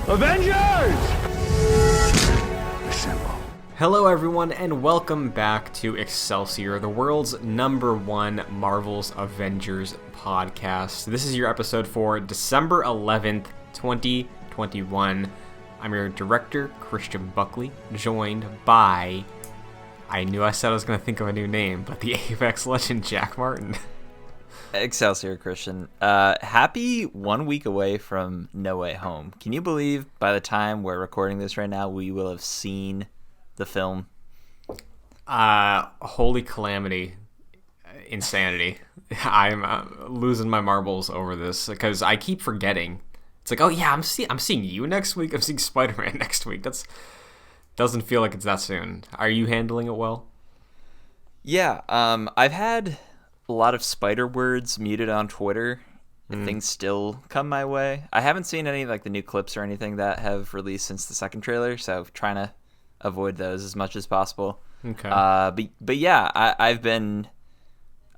Avengers! Assemble. Hello everyone and welcome back to Excelsior, the world's #1 Marvel's Avengers podcast. This is your episode for December 11th, 2021. I'm your director, Christian Buckley, joined by, I knew I said I was going to think of a new name, but the Apex legend, Jack Martin. Excelsior, Christian. Happy 1 week away from No Way Home. Can you believe by the time we're recording this right now, we will have seen the film? Holy calamity. Insanity. I'm losing my marbles over this because I keep forgetting. It's like, oh yeah, I'm seeing you next week. I'm seeing Spider-Man next week. Doesn't feel like it's that soon. Are you handling it well? Yeah, I've had a lot of spider words muted on Twitter, and things still come my way. I haven't seen any like the new clips or anything that have released since the second trailer, so trying to avoid those as much as possible. Okay. But yeah, I've been,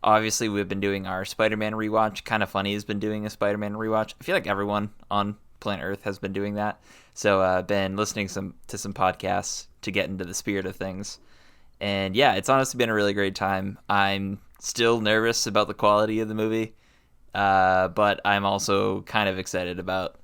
obviously we've been doing our Spider-Man rewatch. Kind of Funny has been doing a Spider-Man rewatch. I feel like everyone on planet Earth has been doing that. So I've been listening to some podcasts to get into the spirit of things. And yeah, it's honestly been a really great time. I'm still nervous about the quality of the movie, but I'm also kind of excited about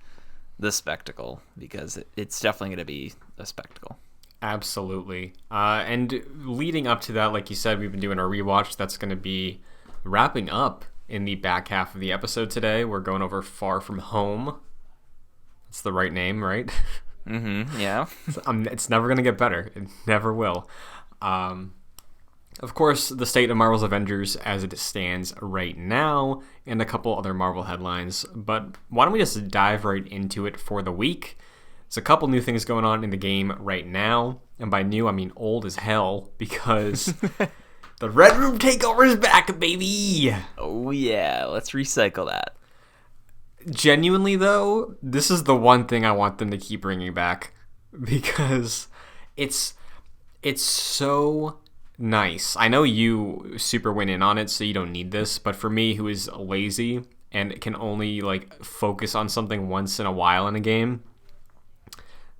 the spectacle because it's definitely going to be a spectacle. Absolutely. And leading up to that, like you said, we've been doing our rewatch. That's going to be wrapping up in the back half of the episode today. We're going over Far From Home. That's the right name, right? Mm-hmm, yeah. It's never going to get better. It never will. Of course, the state of Marvel's Avengers as it stands right now, and a couple other Marvel headlines. But why don't we just dive right into it for the week? There's a couple new things going on in the game right now, and by new, I mean old as hell, because the Red Room Takeover is back, baby! Oh yeah, let's recycle that. Genuinely, though, this is the one thing I want them to keep bringing back, because it's so nice. I know you super went in on it, so you don't need this, but for me, who is lazy and can only like focus on something once in a while in a game,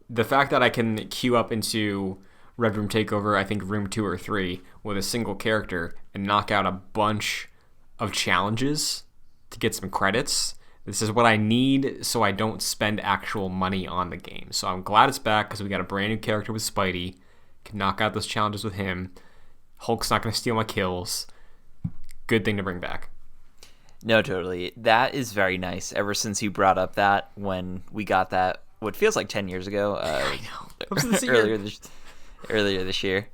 the fact that I can queue up into Red Room Takeover, I think room 2 or 3, with a single character and knock out a bunch of challenges to get some credits. This is what I need so I don't spend actual money on the game. So I'm glad it's back because we got a brand new character with Spidey. Can knock out those challenges with him. Hulk's not going to steal my kills. Good thing to bring back. No, totally. That is very nice. Ever since you brought up that when we got that, what feels like 10 years ago. I know. It was this year. earlier this year.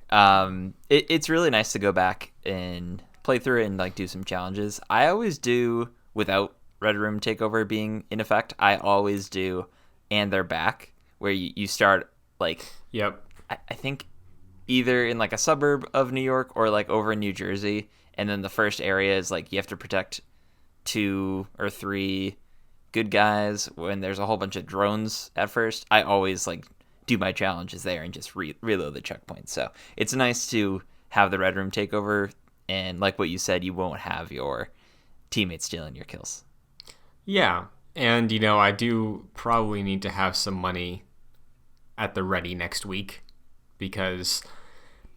It's really nice to go back and play through it and like do some challenges. I always do, without Red Room Takeover being in effect, I always do And They're Back, where you start like, Yep. I think either in like a suburb of New York or like over in New Jersey, and then the first area is like you have to protect 2 or 3 good guys when there's a whole bunch of drones at first. I always like do my challenges there and just reload the checkpoints. So it's nice to have the Red Room Takeover, and like what you said, you won't have your teammates stealing your kills. Yeah, and I do probably need to have some money at the ready next week, because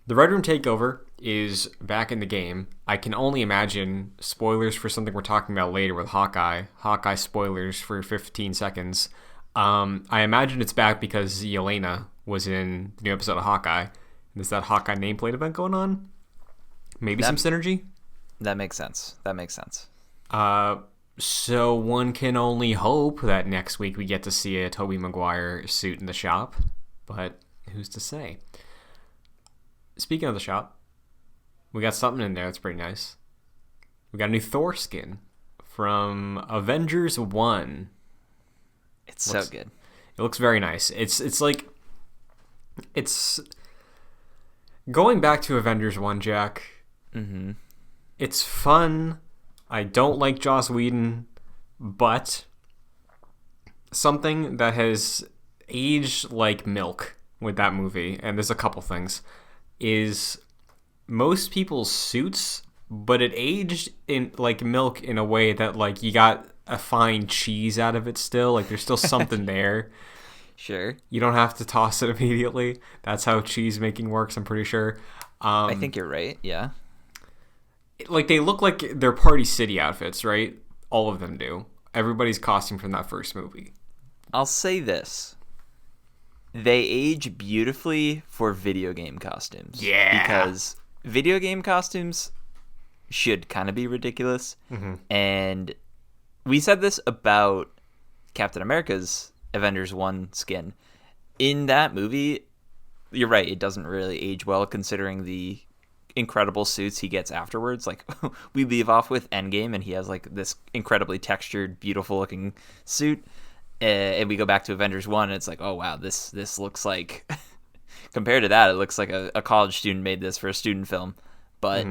the Red Room Takeover is back in the game. I can only imagine, spoilers for something we're talking about later with Hawkeye spoilers for 15 seconds. I imagine it's back because Yelena was in the new episode of Hawkeye. There's that Hawkeye nameplate event going on. Maybe some synergy? That makes sense. So one can only hope that next week we get to see a Tobey Maguire suit in the shop, but who's to say? Speaking of the shop, we got something in there that's pretty nice. We got a new Thor skin from Avengers 1. It's so good. It looks very nice. It's going back to Avengers 1, Jack. Mm-hmm. It's fun. I don't like Joss Whedon, but something that has aged like milk with that movie, and there's a couple things, is most people's suits, but it aged in like milk in a way that like you got a fine cheese out of it still. Like there's still something there. Sure. You don't have to toss it immediately. That's how cheese making works, I'm pretty sure. I think you're right, yeah. Like, they look like they're Party City outfits, right? All of them do. Everybody's costume from that first movie. I'll say this. They age beautifully for video game costumes. Yeah. Because video game costumes should kind of be ridiculous. Mm-hmm. And we said this about Captain America's Avengers 1 skin. In that movie, you're right, it doesn't really age well considering the incredible suits he gets afterwards. Like, we leave off with Endgame and he has like this incredibly textured, beautiful looking suit. And we go back to Avengers 1 and it's like, oh wow, this looks like compared to that, it looks like a college student made this for a student film. But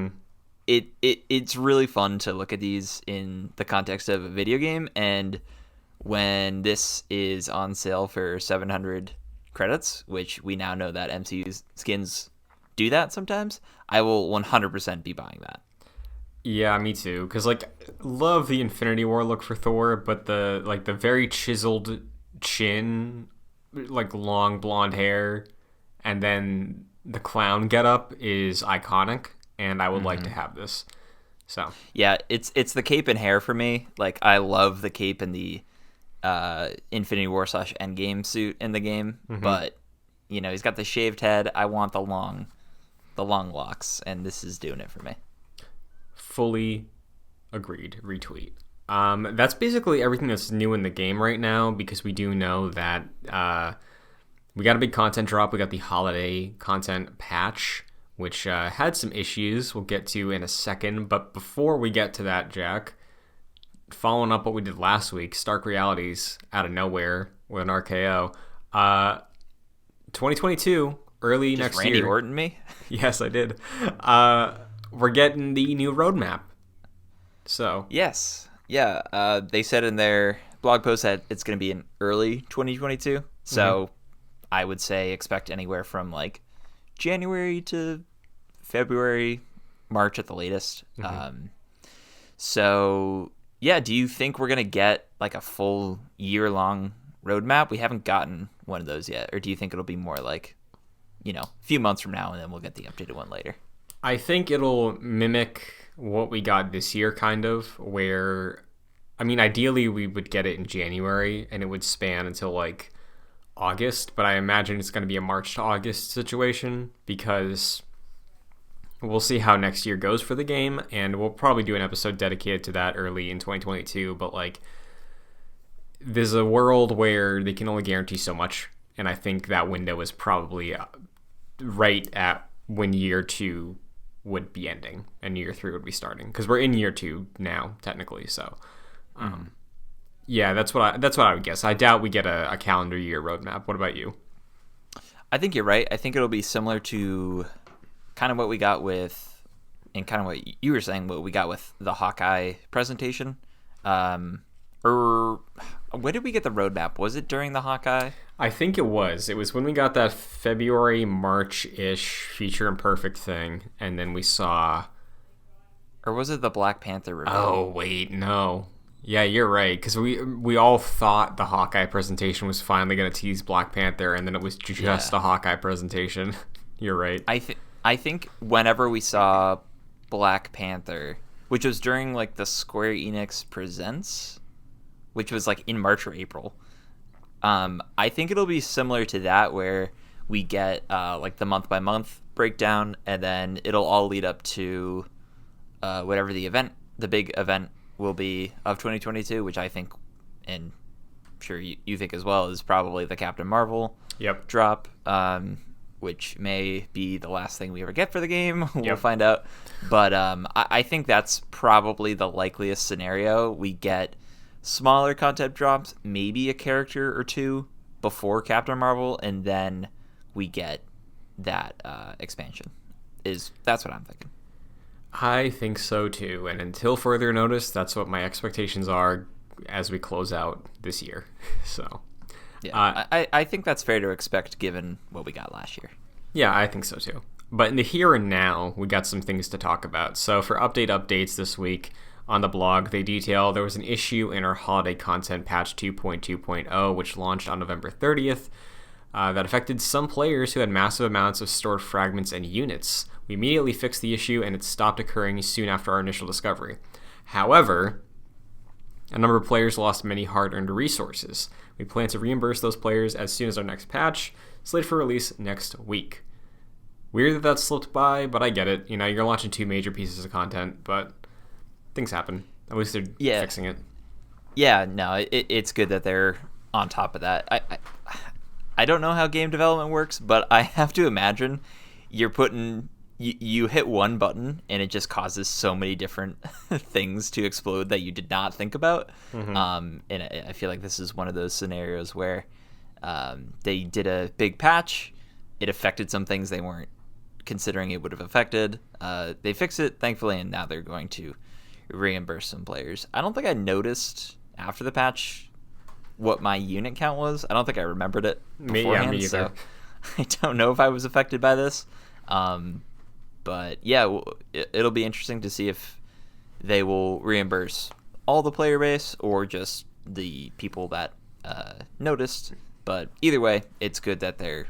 it's really fun to look at these in the context of a video game, and when this is on sale for 700 credits, which we now know that MCU skins do that sometimes, I will 100% be buying that. Yeah, me too. Because, like, love the Infinity War look for Thor, but the very chiseled chin, like, long blonde hair, and then the clown getup is iconic, and I would like to have this. So yeah, it's the cape and hair for me. Like, I love the cape and the Infinity War / Endgame suit in the game, but you know, he's got the shaved head. I want the long locks, and this is doing it for me. Fully agreed. Retweet. That's basically everything that's new in the game right now, because we do know that we got a big content drop. We got the holiday content patch, which had some issues we'll get to in a second. But before we get to that, Jack, following up what we did last week, Stark Realities out of nowhere with an RKO. 2022, early Just next Randy year. Orton me? Yes, I did. We're getting the new roadmap. So yes, yeah. They said in their blog post that it's going to be in early 2022. So I would say expect anywhere from like January to February, March at the latest. So yeah, do you think we're going to get like a full year-long roadmap? We haven't gotten one of those yet. Or do you think it'll be more like, you know, a few months from now and then we'll get the updated one later? I think it'll mimic what we got this year, kind of, where, I mean, ideally we would get it in January and it would span until like August, but I imagine it's going to be a March to August situation, because we'll see how next year goes for the game, and we'll probably do an episode dedicated to that early in 2022, but like, there's a world where they can only guarantee so much, and I think that window is probably right at when year 2 would be ending and year 3 would be starting, because we're in year 2 now technically. So yeah, that's what I would guess. I doubt we get a calendar year roadmap. What about you? I think you're right. I think it'll be similar to kind of what we got with, and kind of what you were saying, what we got with the Hawkeye presentation. Or when did we get the roadmap? Was it during the Hawkeye? I think it was. It was when we got that February, March-ish Feature Imperfect thing, and then we saw... Or was it the Black Panther reveal? Oh, wait, no. Yeah, you're right, because we all thought the Hawkeye presentation was finally going to tease Black Panther, and then it was just a Hawkeye presentation. You're right. I think whenever we saw Black Panther, which was during like the Square Enix Presents, which was like in March or April, I think it'll be similar to that, where we get like the month by month breakdown, and then it'll all lead up to whatever the big event will be of 2022, which I think, and I'm sure you think as well, is probably the Captain Marvel drop, which may be the last thing we ever get for the game. We'll find out. But I think that's probably the likeliest scenario. We get smaller content drops, maybe a character or two before Captain Marvel, and then we get that expansion. That's what I'm thinking. I think so too, and until further notice, that's what my expectations are as we close out this year. So yeah, I think that's fair to expect given what we got last year. Yeah, I think so too. But in the here and now, we got some things to talk about. So for updates this week, on the blog, they detail there was an issue in our holiday content patch 2.2.0, which launched on November 30th, that affected some players who had massive amounts of stored fragments and units. We immediately fixed the issue, and it stopped occurring soon after our initial discovery. However, a number of players lost many hard-earned resources. We plan to reimburse those players as soon as our next patch, slated for release next week. Weird that slipped by, but I get it. You know, you're launching 2 major pieces of content, but things happen. At least they're fixing it. Yeah, no, it's good that they're on top of that. I don't know how game development works, but I have to imagine you're putting... You hit one button and it just causes so many different things to explode that you did not think about. And I feel like this is one of those scenarios where they did a big patch. It affected some things they weren't considering it would have affected. They fixed it, thankfully, and now they're going to reimburse some players. I don't think I noticed after the patch what my unit count was. I don't think I remembered it beforehand, me either. so I don't know if I was affected by this. But yeah, it'll be interesting to see if they will reimburse all the player base or just the people that noticed. But either way, it's good that they're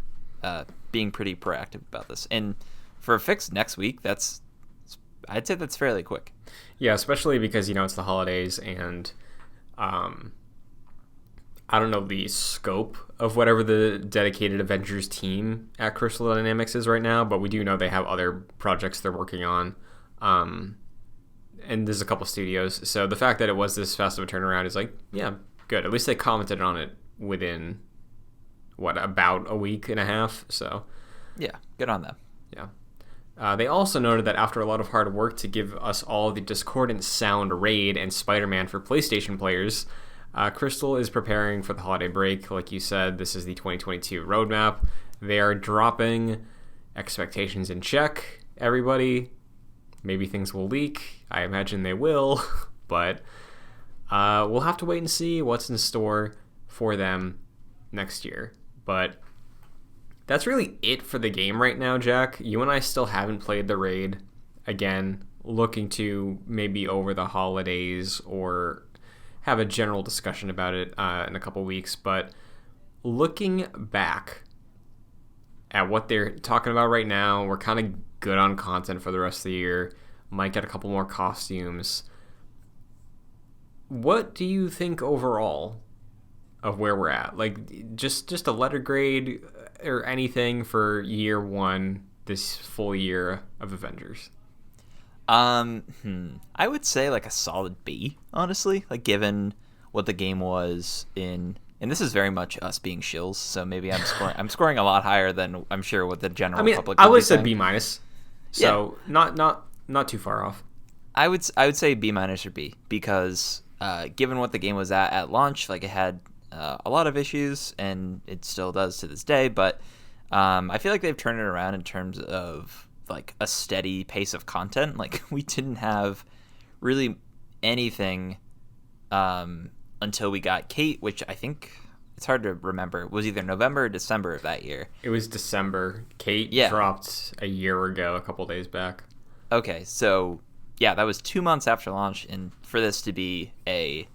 being pretty proactive about this. And for a fix next week, I'd say that's fairly quick. Yeah, especially because, you know, it's the holidays and I don't know the scope of whatever the dedicated Avengers team at Crystal Dynamics is right now, but we do know they have other projects they're working on. And there's a couple studios. So the fact that it was this fast of a turnaround is like, yeah, good. At least they commented on it within, about a week and a half. So yeah, good on them. Yeah. They also noted that after a lot of hard work to give us all the discordant sound Raid and Spider-Man for PlayStation players, Crystal is preparing for the holiday break. Like you said, this is the 2022 roadmap. They are dropping expectations in check, everybody. Maybe things will leak. I imagine they will. But we'll have to wait and see what's in store for them next year. But that's really it for the game right now, Jack. You and I still haven't played the Raid. Again, looking to maybe over the holidays or have a general discussion about it in a couple weeks. But looking back at what they're talking about right now, we're kind of good on content for the rest of the year. Might get a couple more costumes. What do you think overall of where we're at? Like, just a letter grade or anything for year one, this full year of Avengers? I would say like a solid B, honestly. Like, given what the game was in, and this is very much us being shills, so maybe I'm scoring a lot higher than I'm sure what the general public. I would have said B minus, so yeah. not too far off. I would say B minus or B because given what the game was at launch, like it had a lot of issues, and it still does to this day. But I feel like they've turned it around in terms of like a steady pace of content. Like, we didn't have really anything until we got Kate, which I think it's hard to remember. It was either November or December of that year. It was December. Kate dropped a year ago, a couple days back. Okay, so yeah, that was 2 months after launch, and for this to be a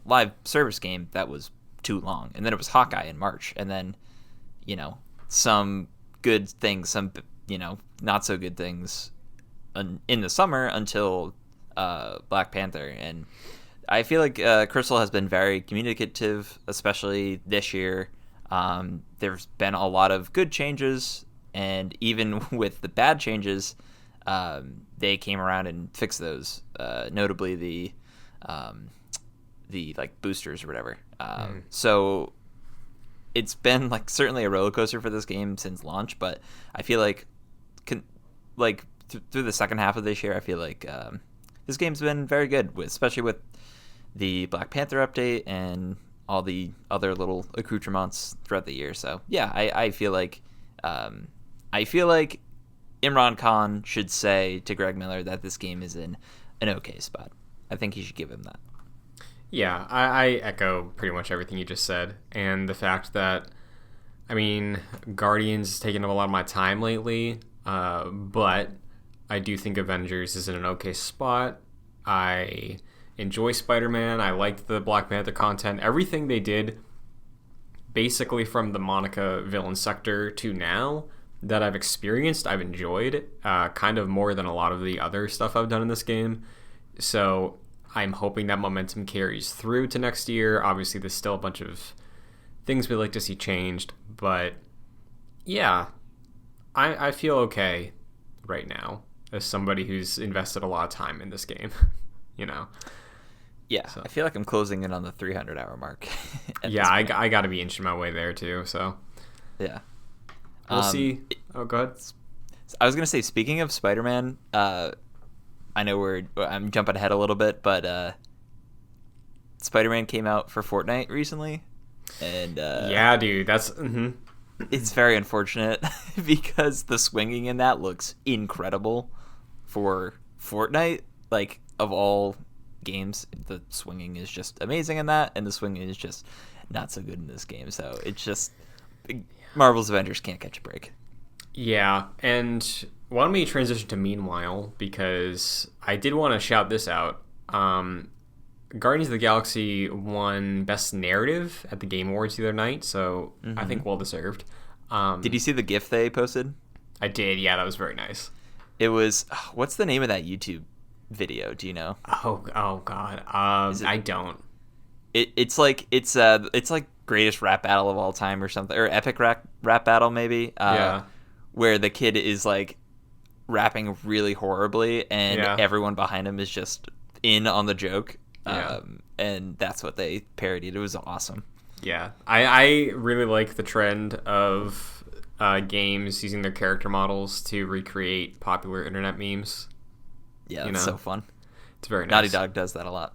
live service game, that was too long. And then it was Hawkeye in March, and then some good things, some not so good things in the summer until Black Panther. And I feel like Crystal has been very communicative, especially this year. There's been a lot of good changes, and even with the bad changes, they came around and fixed those. Notably the like boosters or whatever. So it's been like certainly a roller coaster for this game since launch, but I feel like through the second half of this year, I feel like this game's been very good, especially with the Black Panther update and all the other little accoutrements throughout the year. So yeah, I feel like Imran Khan should say to Greg Miller that this game is in an okay spot. I think he should give him that. Yeah, I echo pretty much everything you just said. And the fact that, Guardians has taken up a lot of my time lately, but I do think Avengers is in an okay spot. I enjoy Spider-Man. I liked the Black Panther content. Everything they did, basically from the Monica villain sector to now, that I've experienced, I've enjoyed, kind of more than a lot of the other stuff I've done in this game. So I'm hoping that momentum carries through to next year. Obviously, there's still a bunch of things we'd like to see changed, but yeah, I feel okay right now as somebody who's invested a lot of time in this game, you know? Yeah, so. I feel like I'm closing in on the 300-hour mark. Yeah, I got to be inching my way there too, so. Yeah. We'll see. Oh, go ahead. I was going to say, speaking of Spider-Man, I know I'm jumping ahead a little bit, but Spider-Man came out for Fortnite recently. And yeah, dude, that's... Mm-hmm. It's very unfortunate because the swinging in that looks incredible for Fortnite. Like, of all games, the swinging is just amazing in that, and the swinging is just not so good in this game. So it's just Marvel's Avengers can't catch a break. Yeah, and why don't we transition to Meanwhile, because I did want to shout this out. Guardians of the Galaxy won Best Narrative at the Game Awards the other night, so I think well deserved. Did you see the GIF they posted? I did, yeah, that was very nice. It was, what's the name of that YouTube video? Do you know? Oh God, I don't. It's like greatest rap battle of all time or something, or epic rap battle maybe. Yeah. Where the kid is like rapping really horribly, and everyone behind him is just in on the joke. Yeah. And that's what they parodied. It was awesome. Yeah, I really like the trend of games using their character models to recreate popular internet memes. Yeah, it's so fun. It's very nice. Naughty Dog does that a lot.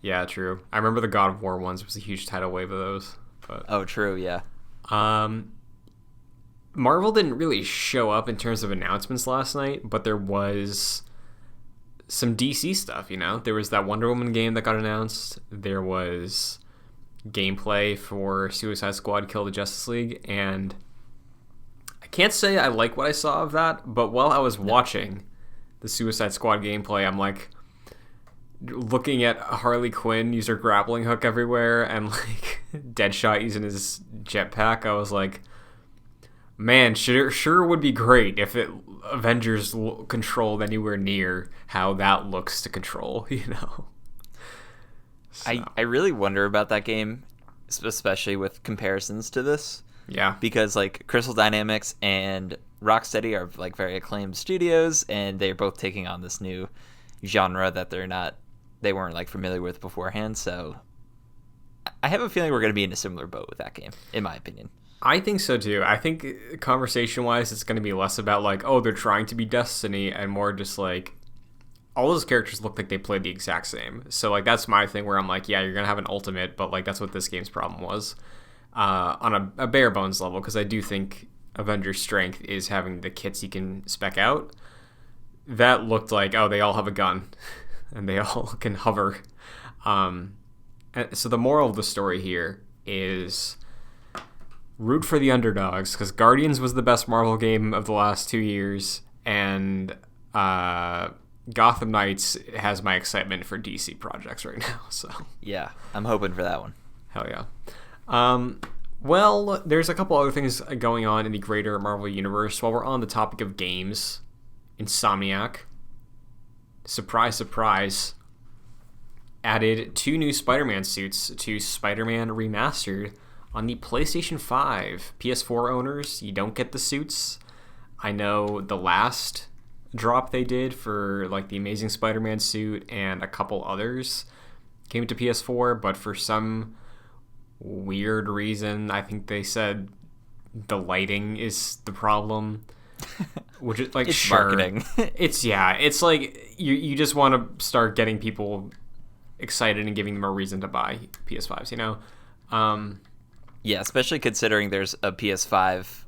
Yeah, true. I remember the God of War ones. It was a huge tidal wave of those. But oh, true, yeah. Marvel didn't really show up in terms of announcements last night, but there was some DC stuff, you know? There was that Wonder Woman game that got announced. There was gameplay for Suicide Squad Kill the Justice League, and I can't say I like what I saw of that, but while I was watching the Suicide Squad gameplay, I'm like looking at Harley Quinn use her grappling hook everywhere and like Deadshot using his jetpack. I was like, man, sure would be great if Avengers controlled anywhere near how that looks to control, you know? So. I really wonder about that game, especially with comparisons to this. Yeah. Because, like, Crystal Dynamics and Rocksteady are, like, very acclaimed studios, and they're both taking on this new genre that they weren't, like, familiar with beforehand. So I have a feeling we're going to be in a similar boat with that game, in my opinion. I think so too. I think conversation-wise, it's going to be less about like, oh, they're trying to be Destiny, and more just like, all those characters look like they played the exact same. So like, that's my thing where I'm like, yeah, you're going to have an ultimate, but like, that's what this game's problem was on a bare bones level, because I do think Avengers' strength is having the kits you can spec out. That looked like, oh, they all have a gun, and they all can hover. So the moral of the story here is root for the underdogs, because Guardians was the best Marvel game of the last 2 years, and Gotham Knights has my excitement for DC projects right now. So yeah, I'm hoping for that one. Hell yeah. Well, there's a couple other things going on in the greater Marvel universe. While we're on the topic of games, Insomniac, surprise, surprise, added 2 new Spider-Man suits to Spider-Man Remastered on the PlayStation 5. PS4 owners, you don't get the suits. I know the last drop they did for like the Amazing Spider-Man suit and a couple others came to PS4, but for some weird reason, I think they said the lighting is the problem. Which is like, it's sure. Marketing. It's like you just want to start getting people excited and giving them a reason to buy PS5s, you know? Yeah, especially considering there's a PS5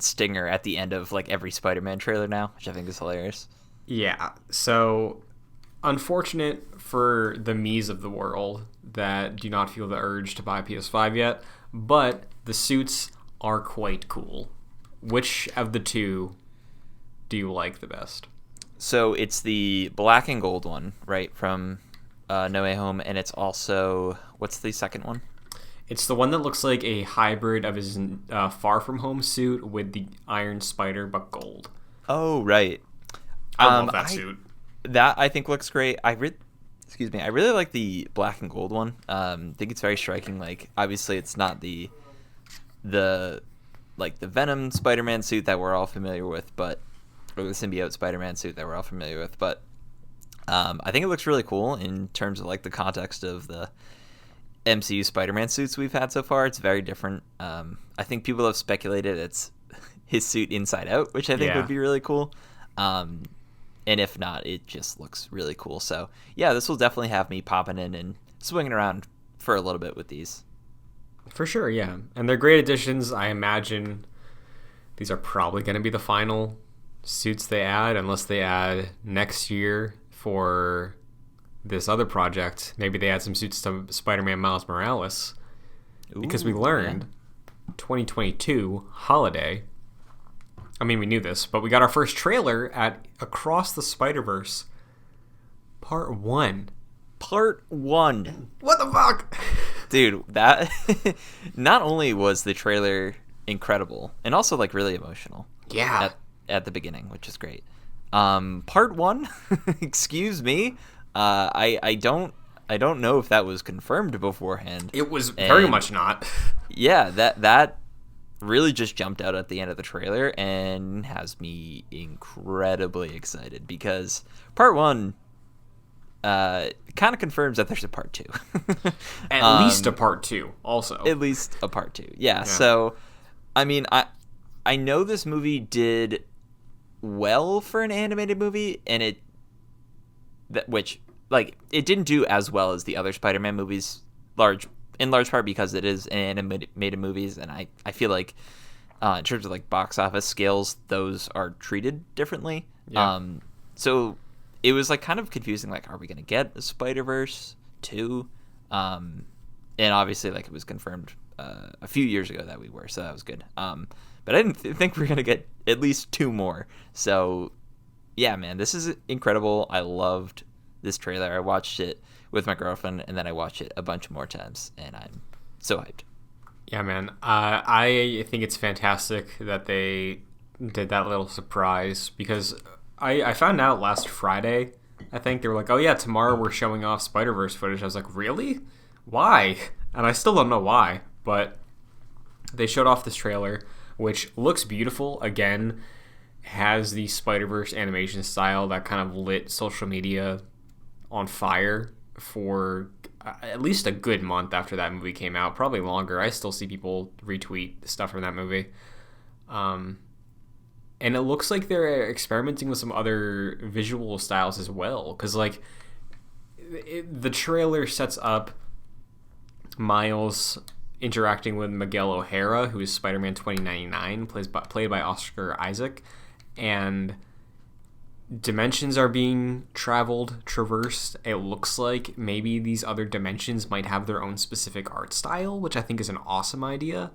stinger at the end of like every Spider-Man trailer now, which I think is hilarious. Yeah, so unfortunate for the me's of the world that do not feel the urge to buy a PS5 yet, but the suits are quite cool. Which of the two do you like the best? So it's the black and gold one, right, from No Way Home, and it's also, what's the second one? It's the one that looks like a hybrid of his Far From Home suit with the Iron Spider, but gold. Oh, right. I love that suit. That I think looks great. Excuse me. I really like the black and gold one. I think it's very striking. Like, obviously, it's not the Venom Spider-Man suit that we're all familiar with, or the symbiote Spider-Man suit that we're all familiar with. But I think it looks really cool in terms of like the context of the MCU Spider-Man suits we've had so far. It's very different. I think people have speculated it's his suit inside out, which I think would be really cool. And if not, it just looks really cool. So yeah, this will definitely have me popping in and swinging around for a little bit with these. For sure, yeah. And they're great additions. I imagine these are probably going to be the final suits they add, unless they add next year for this other project. Maybe they add some suits to Spider-Man Miles Morales. Because we learned 2022 holiday. I mean, we knew this, but we got our first trailer at Across the Spider-Verse Part 1. Part 1. What the fuck? Dude, that not only was the trailer incredible and also like really emotional. Yeah. At the beginning, which is great. Part 1, excuse me. I don't know if that was confirmed beforehand. It was very much not. Yeah, that really just jumped out at the end of the trailer and has me incredibly excited because Part 1 kind of confirms that there's a Part 2. At least a Part 2 also. At least a Part 2. Yeah. So I mean, I know this movie did well for an animated movie, and it didn't do as well as the other Spider-Man movies, in large part because it is an animated movies, and I feel like in terms of like box office scales, those are treated differently. Yeah. So it was like kind of confusing. Like, are we gonna get a Spider-Verse 2? And obviously, like, it was confirmed a few years ago that we were, so that was good. But I didn't think we were gonna get at least 2 more. So yeah, man, this is incredible. I loved this trailer. I watched it with my girlfriend, and then I watched it a bunch more times, and I'm so hyped. Yeah, man. I think it's fantastic that they did that little surprise, because I found out last Friday, I think. They were like, oh yeah, tomorrow we're showing off Spider-Verse footage. I was like, really? Why? And I still don't know why, but they showed off this trailer, which looks beautiful. Again, has the Spider-Verse animation style that kind of lit social media on fire for at least a good month after that movie came out, probably longer. I still see people retweet stuff from that movie. And it looks like they're experimenting with some other visual styles as well, because like the trailer sets up Miles interacting with Miguel O'Hara, who is Spider-Man 2099, played by Oscar Isaac, and dimensions are being traversed. It looks like maybe these other dimensions might have their own specific art style, which I think is an awesome idea,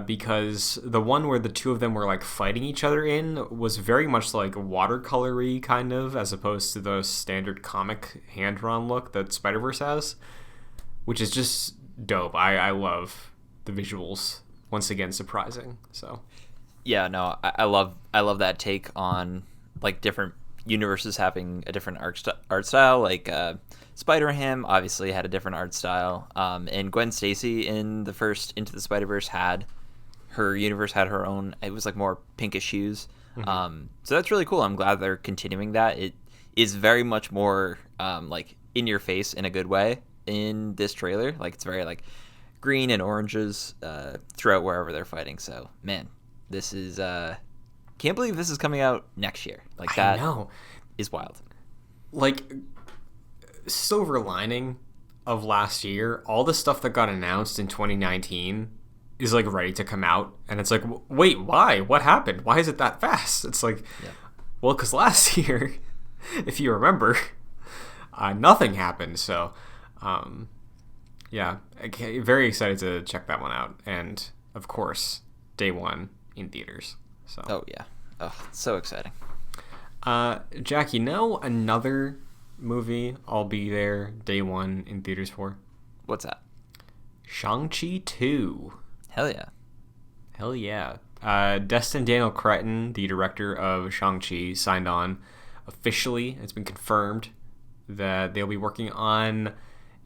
because the one where the two of them were like fighting each other in was very much like watercolory kind of, as opposed to the standard comic hand-drawn look that Spider-Verse has, which is just dope. I love the visuals. Once again, surprising. So yeah, no, I love that take on like different universes having a different art style. Like Spider-Ham obviously had a different art style, and Gwen Stacy in the first Into the Spider-Verse had her universe had her own. It was like more pinkish hues. Mm-hmm. So that's really cool. I'm glad they're continuing that. It is very much more like in your face in a good way in this trailer. Like, it's very like green and oranges throughout wherever they're fighting. So man, this is can't believe this is coming out next year. Like, that is wild. Like, silver lining of last year, all the stuff that got announced in 2019 is like ready to come out, and it's like, wait, why? What happened? Why is it that fast? It's like, well, because last year, if you remember, nothing happened. So yeah, very excited to check that one out, and of course, day one in theaters. So oh yeah, so exciting. Jackie, know another movie I'll be there day one in theaters for? What's that? Shang-Chi 2. Hell yeah. Hell yeah. Destin Daniel Cretton, the director of Shang-Chi, signed on officially. It's been confirmed that they'll be working on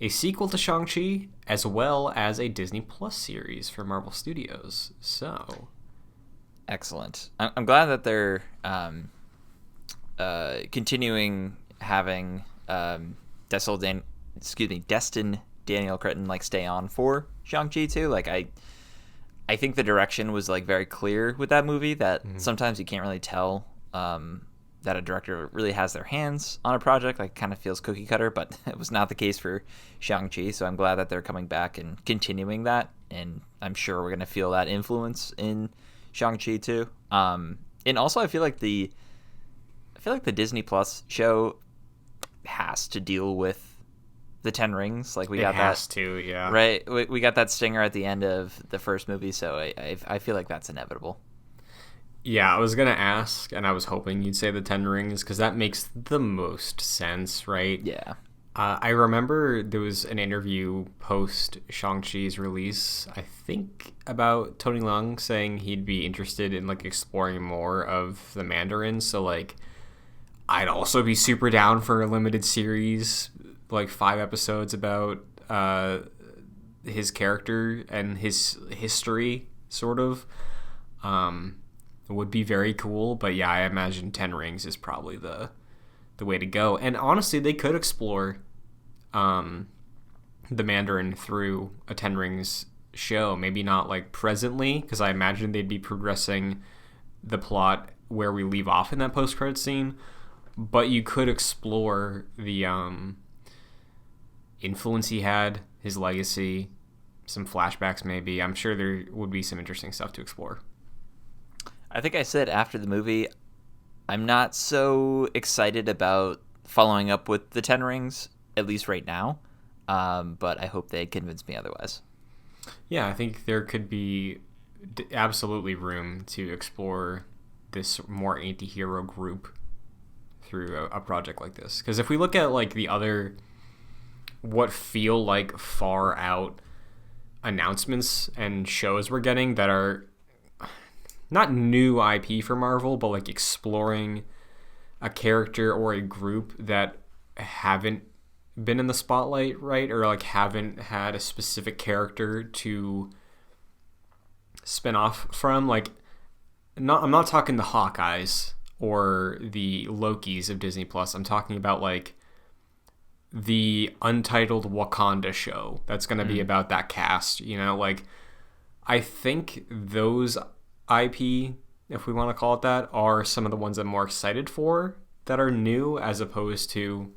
a sequel to Shang-Chi as well as a Disney Plus series for Marvel Studios. So, excellent. I'm glad that they're continuing having Destin Daniel Cretton like stay on for Shang-Chi too. Like I think the direction was like very clear with that movie that sometimes you can't really tell that a director really has their hands on a project. Like, kind of feels cookie cutter, but it was not the case for Shang-Chi. So I'm glad that they're coming back and continuing that. And I'm sure we're going to feel that influence in Shang-Chi too. And also I feel like the Disney Plus show has to deal with the 10 Rings. Like we got that yeah. Right. We got that stinger at the end of the first movie. So I feel like that's inevitable. Yeah, I was going to ask, and I was hoping you'd say the 10 Rings, because that makes the most sense, right? Yeah. I remember there was an interview post Shang-Chi's release, I think, about Tony Leung saying he'd be interested in, like, exploring more of the Mandarin. So, like, I'd also be super down for a limited series, like 5 episodes about his character and his history, sort of. Would be very cool, but yeah, I imagine 10 Rings is probably the way to go. And honestly, they could explore the Mandarin through a 10 Rings show. Maybe not like presently, because I imagine they'd be progressing the plot where we leave off in that post-credit scene. But you could explore the influence he had, his legacy, some flashbacks maybe. I'm sure there would be some interesting stuff to explore. I think I said after the movie, I'm not so excited about following up with the 10 Rings, at least right now. But I hope they convince me otherwise. Yeah, I think there could be absolutely room to explore this more anti-hero group through a project like this. Because if we look at like the other, what feel like far out announcements and shows we're getting that are not new IP for Marvel, but like exploring a character or a group that haven't been in the spotlight, right? Or like haven't had a specific character to spin off from. Like, I'm not talking the Hawkeyes or the Lokis of Disney Plus. I'm talking about like the Untitled Wakanda show that's going to be about that cast, you know? Like, I think those IP, if we want to call it that, are some of the ones I'm more excited for that are new, as opposed to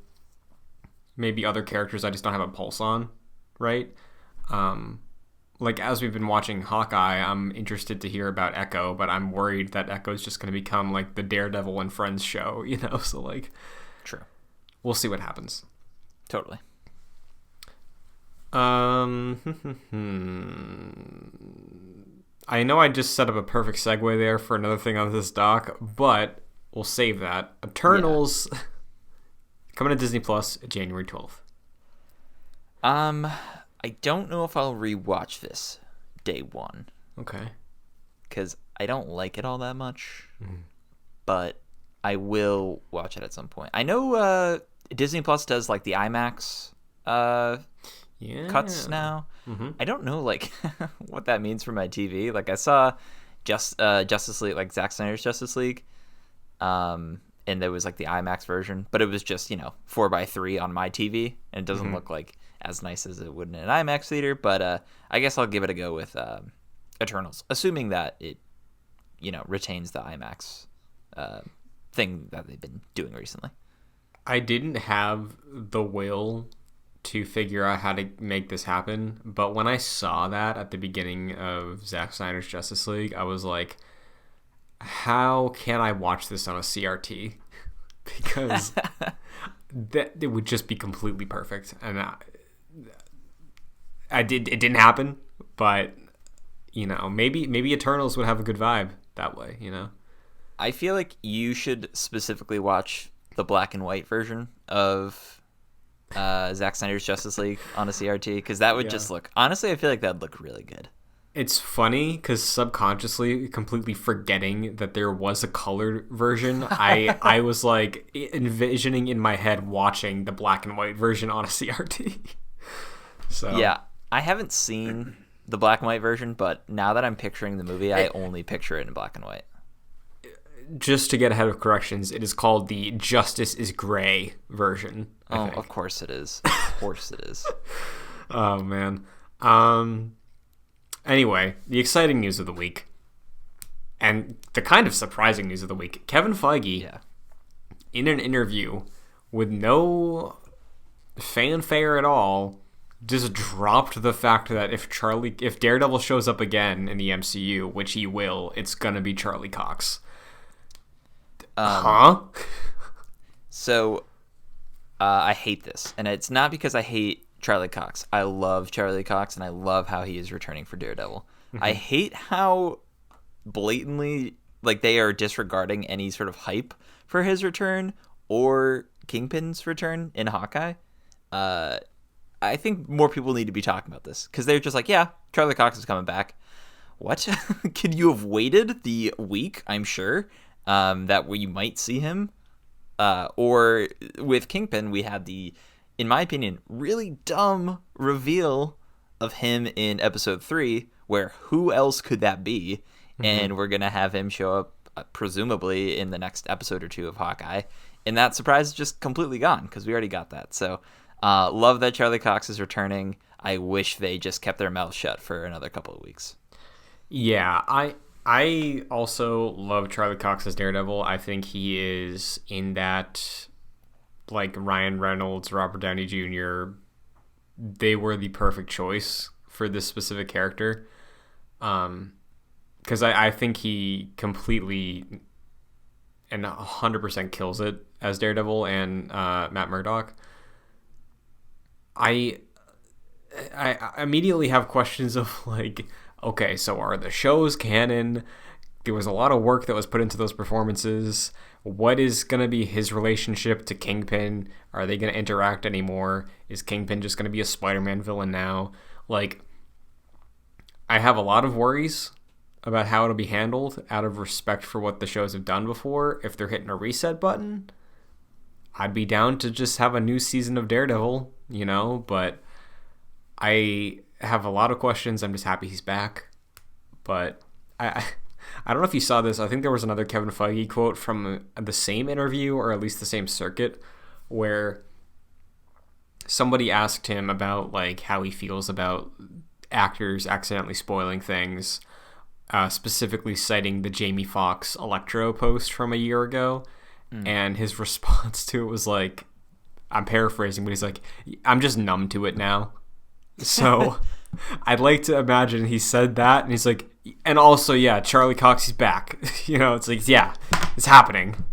maybe other characters I just don't have a pulse on, right? Like, as we've been watching Hawkeye, I'm interested to hear about Echo, but I'm worried that Echo is just going to become like the Daredevil and Friends show, you know? So, like, true. We'll see what happens. Totally. I know I just set up a perfect segue there for another thing on this doc, but we'll save that. Eternals coming to Disney Plus January 12th. I don't know if I'll rewatch this day one. Okay. Because I don't like it all that much, but I will watch it at some point. I know Disney Plus does like the IMAX cuts now. I don't know like what that means for my TV. Like I saw Justice League, like Zack Snyder's Justice League, and there was like the IMAX version, but it was just 4:3 on my TV, and it doesn't look like as nice as it would in an IMAX theater. But I guess I'll give it a go with Eternals, assuming that it retains the IMAX thing that they've been doing recently. I didn't have the will to figure out how to make this happen, but when I saw that at the beginning of Zack Snyder's Justice League, I was like, how can I watch this on a CRT? Because it would just be completely perfect. And it didn't happen, but maybe Eternals would have a good vibe that way, I feel like you should specifically watch the black and white version of Zack Snyder's Justice League on a CRT, because that would just look, honestly, I feel like that'd look really good. It's funny because subconsciously, completely forgetting that there was a colored version, I was like envisioning in my head watching the black and white version on a CRT. So yeah, I haven't seen the black and white version, but now that I'm picturing the movie, I only picture it in black and white. Just to get ahead of corrections, it is called the Justice is Gray version. Oh, of course it is. Of course it is. Oh man. Anyway, the exciting news of the week, and the kind of surprising news of the week, Kevin Feige, in an interview with no fanfare at all, just dropped the fact that if Daredevil shows up again in the MCU, which he will, it's gonna be Charlie Cox. So, I hate this, and it's not because I hate Charlie Cox. I love Charlie Cox, and I love how he is returning for Daredevil. Mm-hmm. I hate how blatantly they are disregarding any sort of hype for his return or Kingpin's return in Hawkeye. I think more people need to be talking about this, because they're just like, yeah, Charlie Cox is coming back. What? Could you have waited the week, I'm sure, that we might see him? Or with Kingpin, we had the, in my opinion, really dumb reveal of him in episode 3, where who else could that be? Mm-hmm. And we're going to have him show up, presumably, in the next episode or 2 of Hawkeye. And that surprise is just completely gone, because we already got that. So, love that Charlie Cox is returning. I wish they just kept their mouth shut for another couple of weeks. Yeah, I also love Charlie Cox as Daredevil. I think he is in that, Ryan Reynolds, Robert Downey Jr., they were the perfect choice for this specific character. Because I think he completely and 100% kills it as Daredevil and Matt Murdock. I immediately have questions of okay, so are the shows canon? There was a lot of work that was put into those performances. What is going to be his relationship to Kingpin? Are they going to interact anymore? Is Kingpin just going to be a Spider-Man villain now? I have a lot of worries about how it'll be handled out of respect for what the shows have done before. If they're hitting a reset button, I'd be down to just have a new season of Daredevil, but I have a lot of questions. I'm just happy he's back. But I don't know if you saw this. I think there was another Kevin Feige quote from the same interview, or at least the same circuit, where somebody asked him about how he feels about actors accidentally spoiling things, specifically citing the Jamie Foxx Electro post from a year ago. And his response to it was I'm paraphrasing, but he's I'm just numb to it now. So I'd like to imagine he said that, and he's and also, yeah, Charlie Cox is back. It's yeah, it's happening.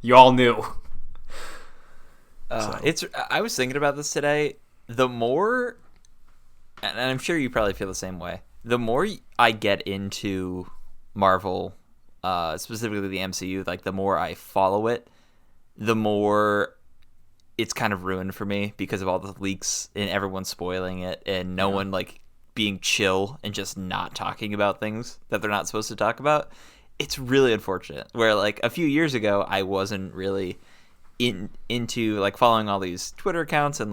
You all knew. I was thinking about this today. The more, and I'm sure you probably feel the same way, the more I get into Marvel, specifically the MCU, the more I follow it, the more it's kind of ruined for me because of all the leaks and everyone spoiling it, and no one being chill and just not talking about things that they're not supposed to talk about. It's really unfortunate. Where a few years ago, I wasn't really into following all these Twitter accounts and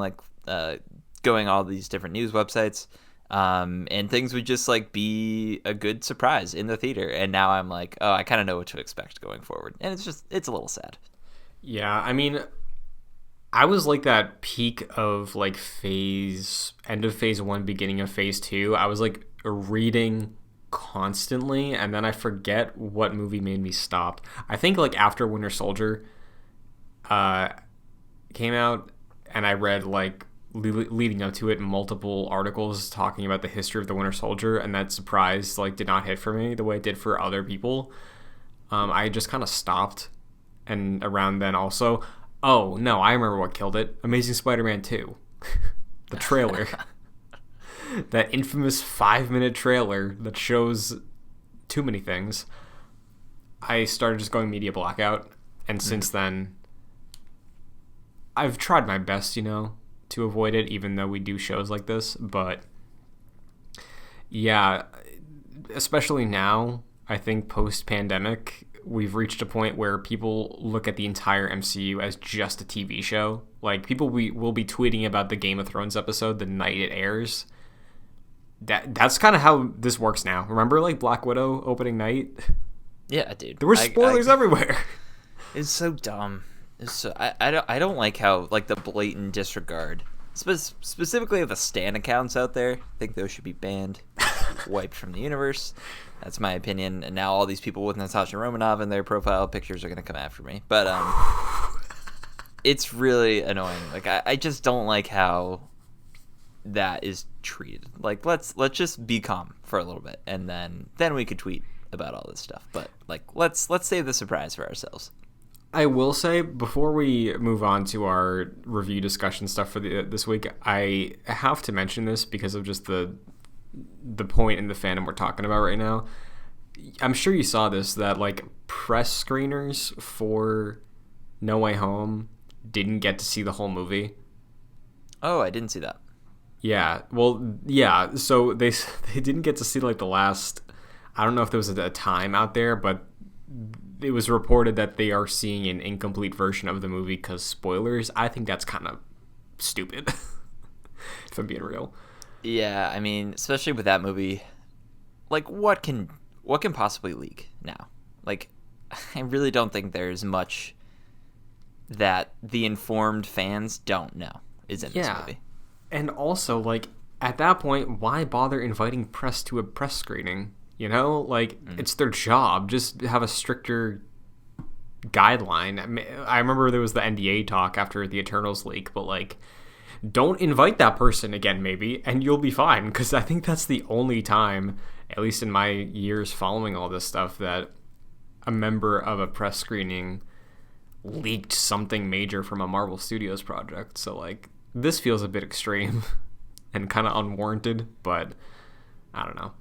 going all these different news websites, and things would just be a good surprise in the theater. And now I'm oh, I kind of know what to expect going forward, and it's a little sad. Yeah, I mean, I was that peak of end of phase 1, beginning of phase 2. I was reading constantly, and then I forget what movie made me stop. I think after Winter Soldier came out, and I read leading up to it multiple articles talking about the history of the Winter Soldier, and that surprise did not hit for me the way it did for other people. I just kind of stopped, and around then also. Oh, no, I remember what killed it. Amazing Spider-Man 2. The trailer. That infamous 5-minute trailer that shows too many things. I started just going media blackout, and since then, I've tried my best, to avoid it, even though we do shows like this. But yeah, especially now, I think post-pandemic, we've reached a point where people look at the entire MCU as just a TV show. Like, people will be tweeting about the Game of Thrones episode the night it airs. That's kind of how this works now. Remember, like, Black Widow opening night? Yeah, dude. There were spoilers everywhere. It's so dumb. I don't like how, like, the blatant disregard, specifically of the Stan accounts out there. I think those should be banned, wiped from the universe. That's my opinion. And now all these people with Natasha Romanoff in their profile pictures are going to come after me. But it's really annoying. Like, I just don't like how that is treated. Like, let's just be calm for a little bit, and then we could tweet about all this stuff. But, like, let's save the surprise for ourselves. I will say, before we move on to our review discussion stuff for this week, I have to mention this because of just the point in the fandom we're talking about right now. I'm sure you saw this, that, like, press screeners for No Way Home didn't get to see the whole movie. Oh, I didn't see that. Yeah, well, yeah, so they didn't get to see, like, the last, I don't know if there was a time out there, but it was reported that they are seeing an incomplete version of the movie because spoilers. I think that's kind of stupid, if I'm being real. Yeah, I mean, especially with that movie, like, what can possibly leak now? Like, I really don't think there's much that the informed fans don't know is in this movie. And also, like, at that point, why bother inviting press to a press screening? Like, it's their job. Just have a stricter guideline. I remember there was the NDA talk after the Eternals leak, but, like, don't invite that person again, maybe, and you'll be fine. Because I think that's the only time, at least in my years following all this stuff, that a member of a press screening leaked something major from a Marvel Studios project. So, like, this feels a bit extreme and kind of unwarranted, but I don't know.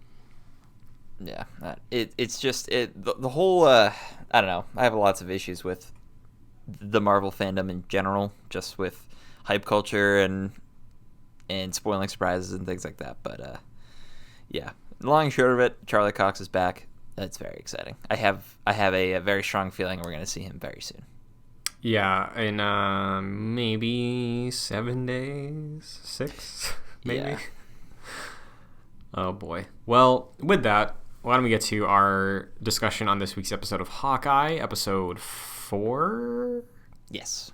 Yeah, it's just the whole I don't know. I have lots of issues with the Marvel fandom in general, just with hype culture and spoiling surprises and things like that. But yeah, long and short of it, Charlie Cox is back. That's very exciting. I have a very strong feeling we're going to see him very soon. Yeah, in maybe 7 days, 6 maybe. Yeah. Oh boy. Well, with that, why don't we get to our discussion on this week's episode of Hawkeye, episode 4? Yes.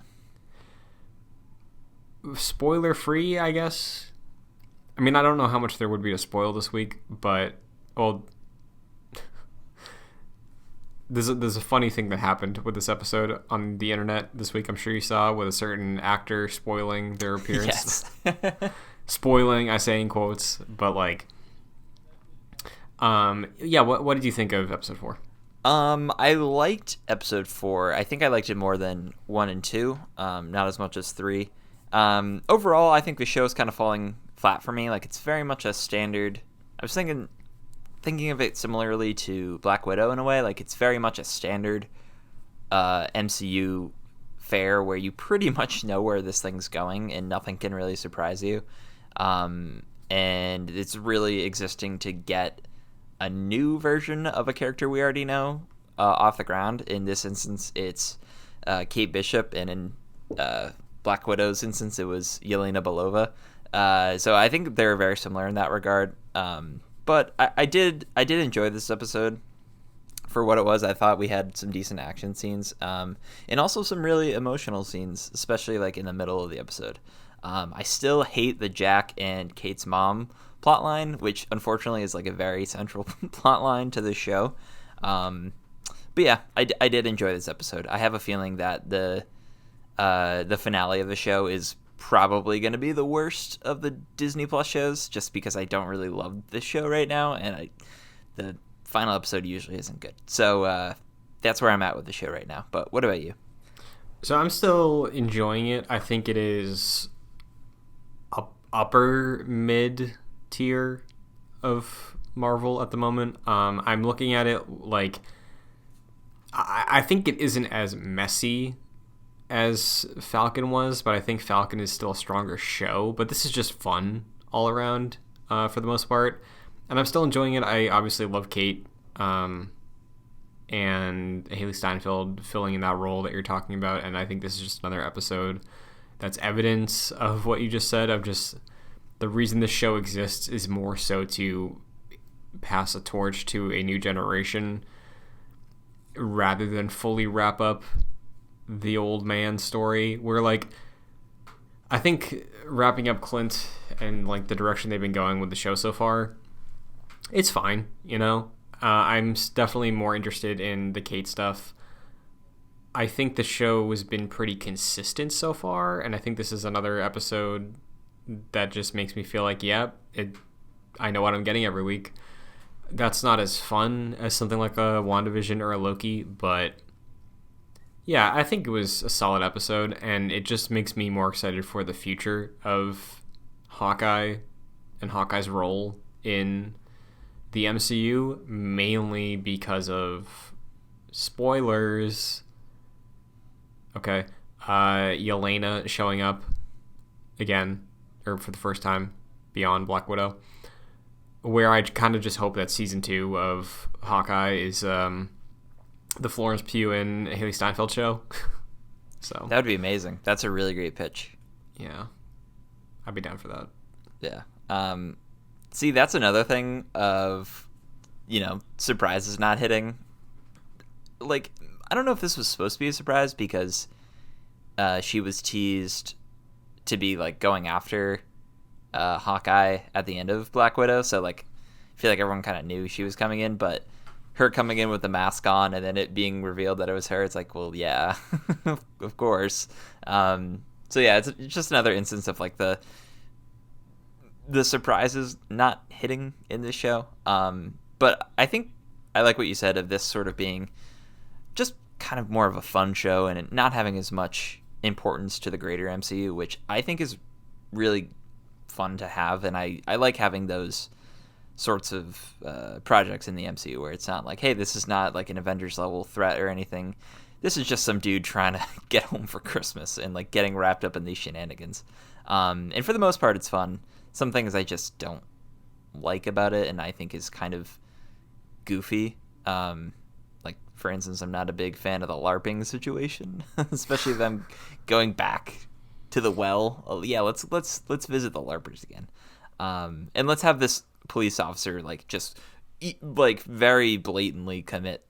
Spoiler free, I guess. I mean, I don't know how much there would be to spoil this week, but, well, there's a funny thing that happened with this episode on the internet this week. I'm sure you saw, with a certain actor spoiling their appearance. Yes. Spoiling, I say in quotes, but, like, yeah, what did you think of episode 4? I liked episode 4. I think I liked it more than 1 and 2. Not as much as 3. Overall, I think the show is kind of falling flat for me. Like, it's very much a standard. I was thinking of it similarly to Black Widow in a way. Like, it's very much a standard MCU fare where you pretty much know where this thing's going and nothing can really surprise you. And it's really existing to get a new version of a character we already know off the ground. In this instance, it's Kate Bishop, and in Black Widow's instance, it was Yelena Belova. So I think they're very similar in that regard. But I did enjoy this episode for what it was. I thought we had some decent action scenes, and also some really emotional scenes, especially like in the middle of the episode. I still hate the Jack and Kate's mom plotline, which unfortunately is like a very central plotline to the show. But yeah, I did enjoy this episode. I have a feeling that the finale of the show is probably going to be the worst of the Disney Plus shows, just because I don't really love this show right now, and the final episode usually isn't good. So that's where I'm at with the show right now. But what about you? So I'm still enjoying it. I think it is upper mid tier of Marvel at the moment. I'm looking at it like, I think it isn't as messy as Falcon was, but I think Falcon is still a stronger show. But this is just fun all around for the most part, and I'm still enjoying it. I obviously love Kate and Haley Steinfeld filling in that role that you're talking about, and I think this is just another episode that's evidence of what you just said, of just the reason this show exists is more so to pass a torch to a new generation rather than fully wrap up the old man story. Where, like, I think wrapping up Clint and, like, the direction they've been going with the show so far, it's fine, you know? I'm definitely more interested in the Kate stuff. I think the show has been pretty consistent so far, and I think this is another episode that just makes me feel like, yeah, I know what I'm getting every week. That's not as fun as something like a WandaVision or a Loki, but yeah, I think it was a solid episode, and it just makes me more excited for the future of Hawkeye and Hawkeye's role in the MCU, mainly because of spoilers. Okay, Yelena showing up again, or for the first time, beyond Black Widow. Where I kind of just hope that season 2 of Hawkeye is the Florence Pugh and Haley Steinfeld show. So that would be amazing. That's a really great pitch. Yeah, I'd be down for that. Yeah. See, that's another thing of, surprises not hitting. Like, I don't know if this was supposed to be a surprise because she was teased to be, like, going after Hawkeye at the end of Black Widow. So, like, I feel like everyone kind of knew she was coming in, but her coming in with the mask on and then it being revealed that it was her, it's like, well, yeah, of course. So, yeah, it's just another instance of, like, the surprises not hitting in this show. But I think I like what you said of this sort of being just kind of more of a fun show and not having as much importance to the greater MCU, which I think is really fun to have. And I like having those sorts of projects in the MCU where it's not like, hey, this is not like an Avengers level threat or anything. This is just some dude trying to get home for Christmas and, like, getting wrapped up in these shenanigans. And for the most part, it's fun. Some things I just don't like about it and I think is kind of goofy. Like, for instance, I'm not a big fan of the LARPing situation, especially them going back to the well. Oh, yeah, let's visit the LARPers again. And let's have this police officer, like, just like very blatantly commit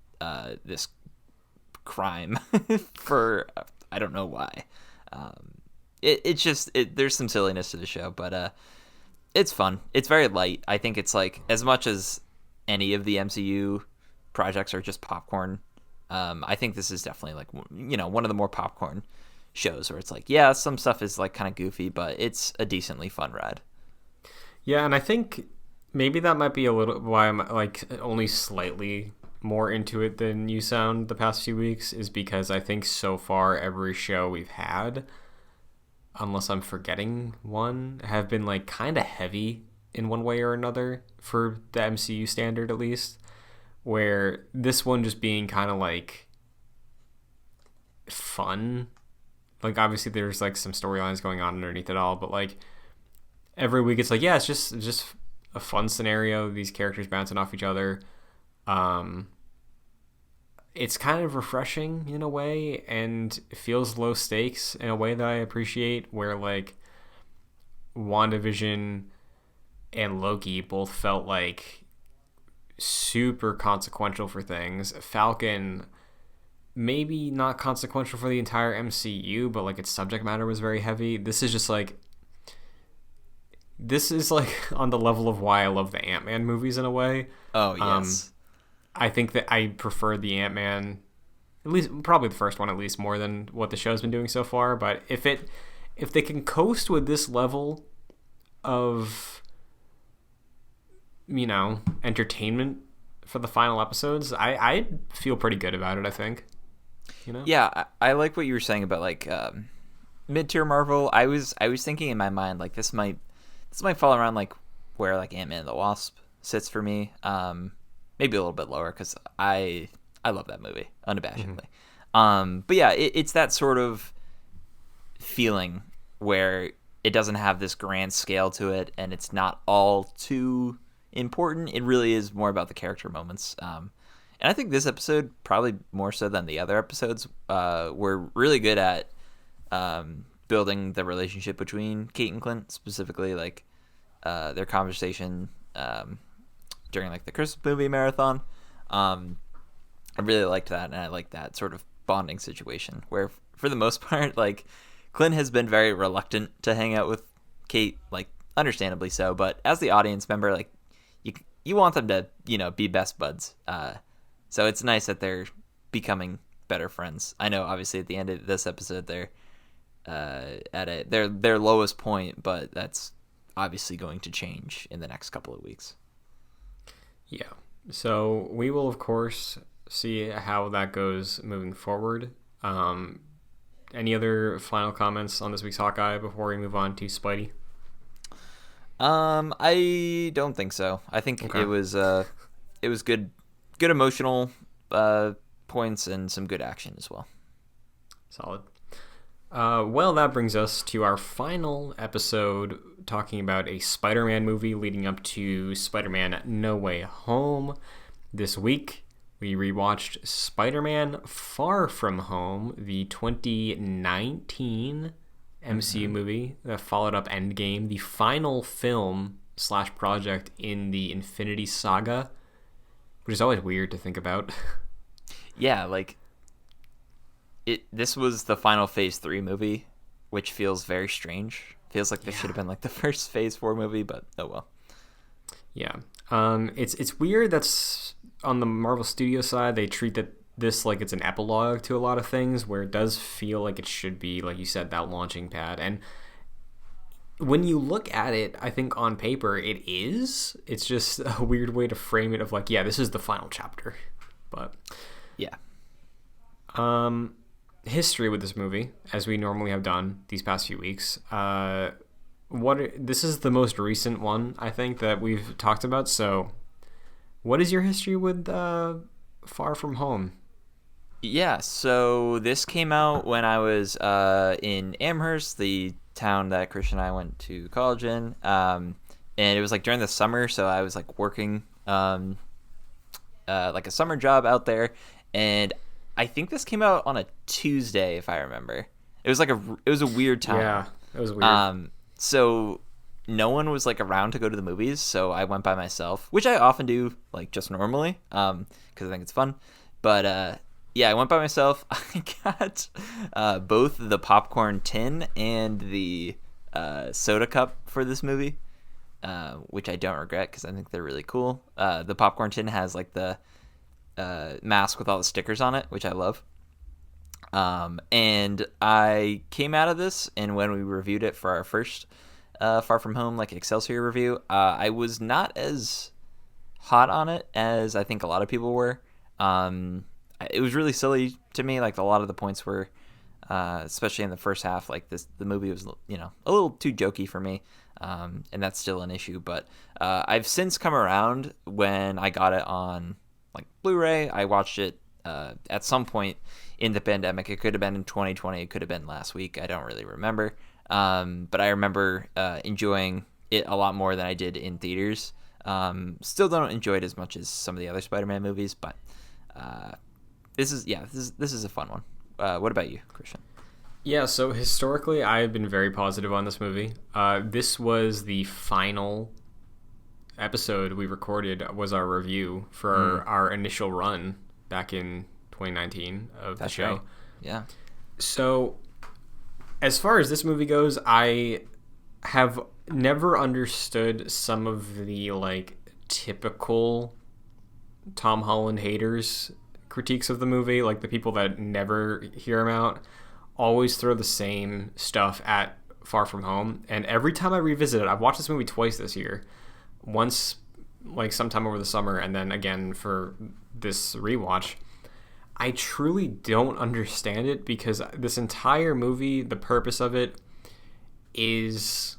this crime for I don't know why. It's just there's some silliness to the show, but it's fun. It's very light. I think it's like, as much as any of the MCU projects are just popcorn, I think this is definitely, like, one of the more popcorn shows where it's like, yeah, some stuff is, like, kind of goofy, but it's a decently fun ride. Yeah, and I think maybe that might be a little why I'm, like, only slightly more into it than you sound the past few weeks, is because I think so far every show we've had, unless I'm forgetting one, have been, like, kind of heavy in one way or another for the MCU standard, at least, where this one just being kind of, like, fun. Like, obviously there's, like, some storylines going on underneath it all, but, like, every week it's like, yeah, it's just a fun scenario, these characters bouncing off each other. It's kind of refreshing in a way, and it feels low stakes in a way that I appreciate, where, like, WandaVision and Loki both felt like super consequential for things. Falcon, maybe not consequential for the entire MCU, but, like, its subject matter was very heavy. This is like on the level of why I love the Ant-Man movies in a way. Oh, yes. I think that I prefer the Ant-Man, at least probably the first one, at least, more than what the show's been doing so far. But if they can coast with this level of, entertainment for the final episodes, I feel pretty good about it, I think. Yeah, I like what you were saying about, like, mid-tier Marvel. I was thinking in my mind, like, this might fall around, like, where, like, Ant-Man and the Wasp sits for me. Maybe a little bit lower, because I I love that movie unabashedly. But yeah, it's that sort of feeling where it doesn't have this grand scale to it, and it's not all too important. It really is more about the character moments. And I think this episode, probably more so than the other episodes, were really good at building the relationship between Kate and Clint, specifically like their conversation during like the Christmas movie marathon. I really liked that, and I like that sort of bonding situation where, for the most part, like Clint has been very reluctant to hang out with Kate, like understandably so. But as the audience member, like you want them to, be best buds. So it's nice that they're becoming better friends. I know, obviously, at the end of this episode, they're at their lowest point, but that's obviously going to change in the next couple of weeks. Yeah. So we will, of course, see how that goes moving forward. Any other final comments on this week's Hawkeye before we move on to Spidey? I don't think so. I think it was good emotional points and some good action as well. Solid. Well, that brings us to our final episode, talking about a Spider-Man movie leading up to Spider-Man No Way Home. This week, we rewatched Spider-Man Far From Home, the 2019 MCU movie that followed up Endgame, the final film / project in the Infinity Saga, which is always weird to think about. Yeah, like this was the final Phase 3 movie, which feels very strange. Feels like this should have been like the first Phase 4 movie, but oh well. Yeah. It's weird that's on the Marvel Studios side, they treat this like it's an epilogue to a lot of things, where it does feel like it should be, like you said, that launching pad. And when you look at it, I think on paper it is. It's just a weird way to frame it of like, yeah, this is the final chapter. But yeah. History with this movie, as we normally have done these past few weeks. This is the most recent one, I think, that we've talked about. So what is your history with Far From Home? Yeah, so this came out when I was in Amherst, the town that Christian and I went to college in. And it was like during the summer, so I was like working like a summer job out there. And I think this came out on a Tuesday, if I remember. It was a weird time. Yeah, it was weird. So no one was like around to go to the movies, so I went by myself, which I often do, like just normally, because I think it's fun. But yeah, I went by myself. I got both the popcorn tin and the soda cup for this movie, which I don't regret because I think they're really cool. The popcorn tin has like the mask with all the stickers on it, which I love. And I came out of this, and when we reviewed it for our first Far From Home, like Excelsior review, I was not as hot on it as I think a lot of people were. It was really silly to me. Like a lot of the points were, especially in the first half, like the movie was, a little too jokey for me. And that's still an issue, but I've since come around. When I got it on like Blu-ray, I watched it at some point in the pandemic. It could have been in 2020. It could have been last week. I don't really remember. But I remember enjoying it a lot more than I did in theaters. Still don't enjoy it as much as some of the other Spider-Man movies, but this is a fun one. What about you, Christian? Yeah, so historically, I've been very positive on this movie. This was the final episode we recorded, was our review for our initial run back in 2019 of the show. Right. Yeah. So, as far as this movie goes, I have never understood some of the like typical Tom Holland haters critiques of the movie, like the people that never hear him out always throw the same stuff at Far From Home. And every time I revisit it, I've watched this movie twice this year. Once like sometime over the summer, and then again for this rewatch. I truly don't understand it, because this entire movie, the purpose of it is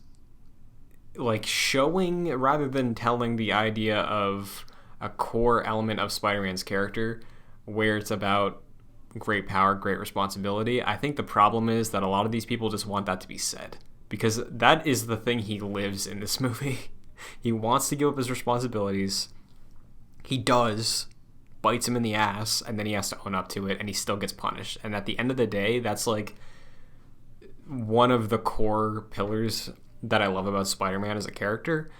like showing rather than telling the idea of a core element of Spider-Man's character. where it's about great power, great responsibility. I think the problem is that a lot of these people just want that to be said, because that is the thing he lives in this movie. He wants to give up his responsibilities. He does, bites him in the ass, and then he has to own up to it, and he still gets punished. And at the end of the day, that's like one of the core pillars that I love about Spider-Man as a character.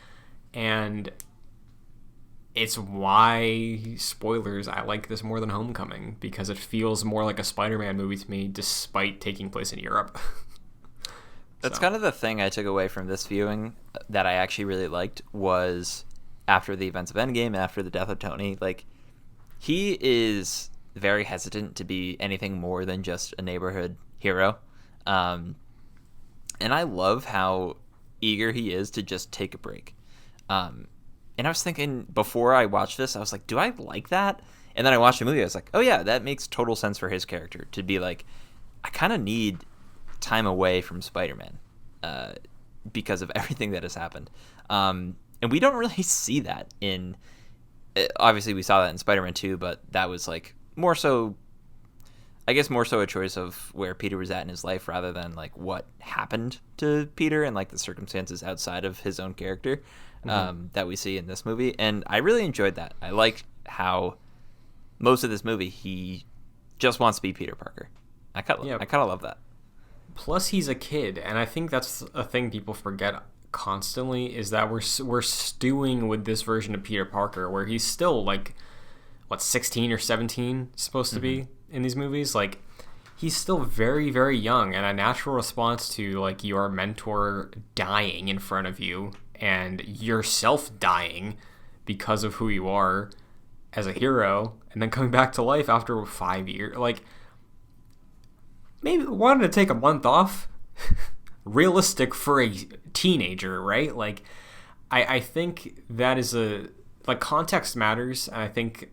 And it's why, spoilers, I like this more than Homecoming, because it feels more like a Spider-Man movie to me, despite taking place in Europe. That's kind of the thing I took away from this viewing that I actually really liked, was after the events of Endgame, after the death of Tony, like, he is very hesitant to be anything more than just a neighborhood hero. And I love how eager he is to just take a break. And I was thinking, before I watched this, I was like, do I like that? And then I watched the movie, I was like, oh yeah, that makes total sense for his character to be like, I kind of need time away from Spider-Man because of everything that has happened. And we don't really see that in... Obviously, we saw that in Spider-Man 2, but that was like more so... I guess more so a choice of where Peter was at in his life rather than like what happened to Peter and like the circumstances outside of his own character that we see in this movie. And I really enjoyed that. I liked how most of this movie he just wants to be Peter Parker. I kind of love that. Plus, he's a kid, and I think that's a thing people forget constantly, is that we're stewing with this version of Peter Parker where he's still like, what, 16 or 17 supposed to be in these movies. Like, he's still very, very young, and a natural response to like your mentor dying in front of you and yourself dying because of who you are as a hero, and then coming back to life after 5 years, like, maybe wanted to take a month off. Realistic for a teenager, right? Like, I think that is like, context matters, and I think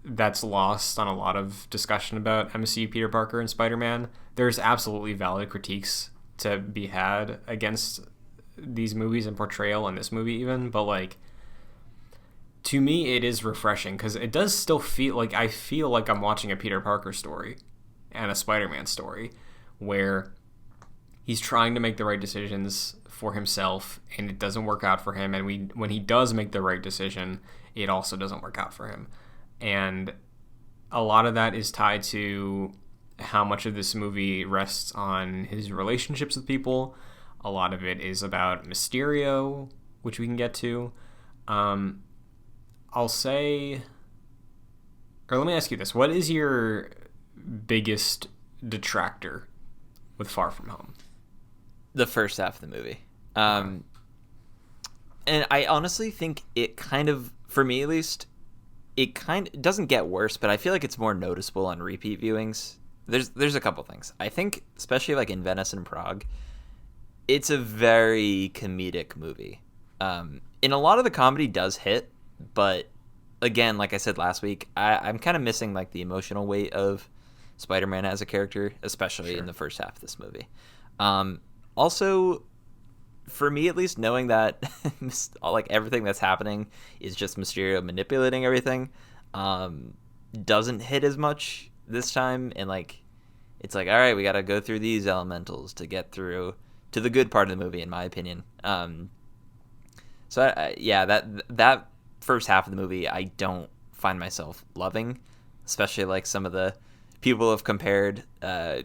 that's lost on a lot of discussion about MCU Peter Parker and Spider-Man. There's absolutely valid critiques to be had against these movies and portrayal in this movie even, but like, to me it is refreshing because it does still feel like I'm watching a Peter Parker story and a Spider-Man story where he's trying to make the right decisions for himself and it doesn't work out for him, and when he does make the right decision, it also doesn't work out for him. And a lot of that is tied to how much of this movie rests on his relationships with people. A lot of it is about Mysterio, which we can get to. I'll say, or let me ask you this. What is your biggest detractor with Far From Home? The first half of the movie. And I honestly think it kind of, for me at least, it doesn't get worse, but I feel like it's more noticeable on repeat viewings. There's a couple things. I think, especially like in Venice and Prague, it's a very comedic movie. And a lot of the comedy does hit, but again, like I said last week, I'm kind of missing like the emotional weight of Spider-Man as a character, especially in the first half of this movie. Also, for me at least, knowing that like everything that's happening is just Mysterio manipulating everything, doesn't hit as much this time. And like, it's like, all right, we got to go through these elementals to get through to the good part of the movie, in my opinion. So yeah, that first half of the movie, I don't find myself loving, especially like some of the people have compared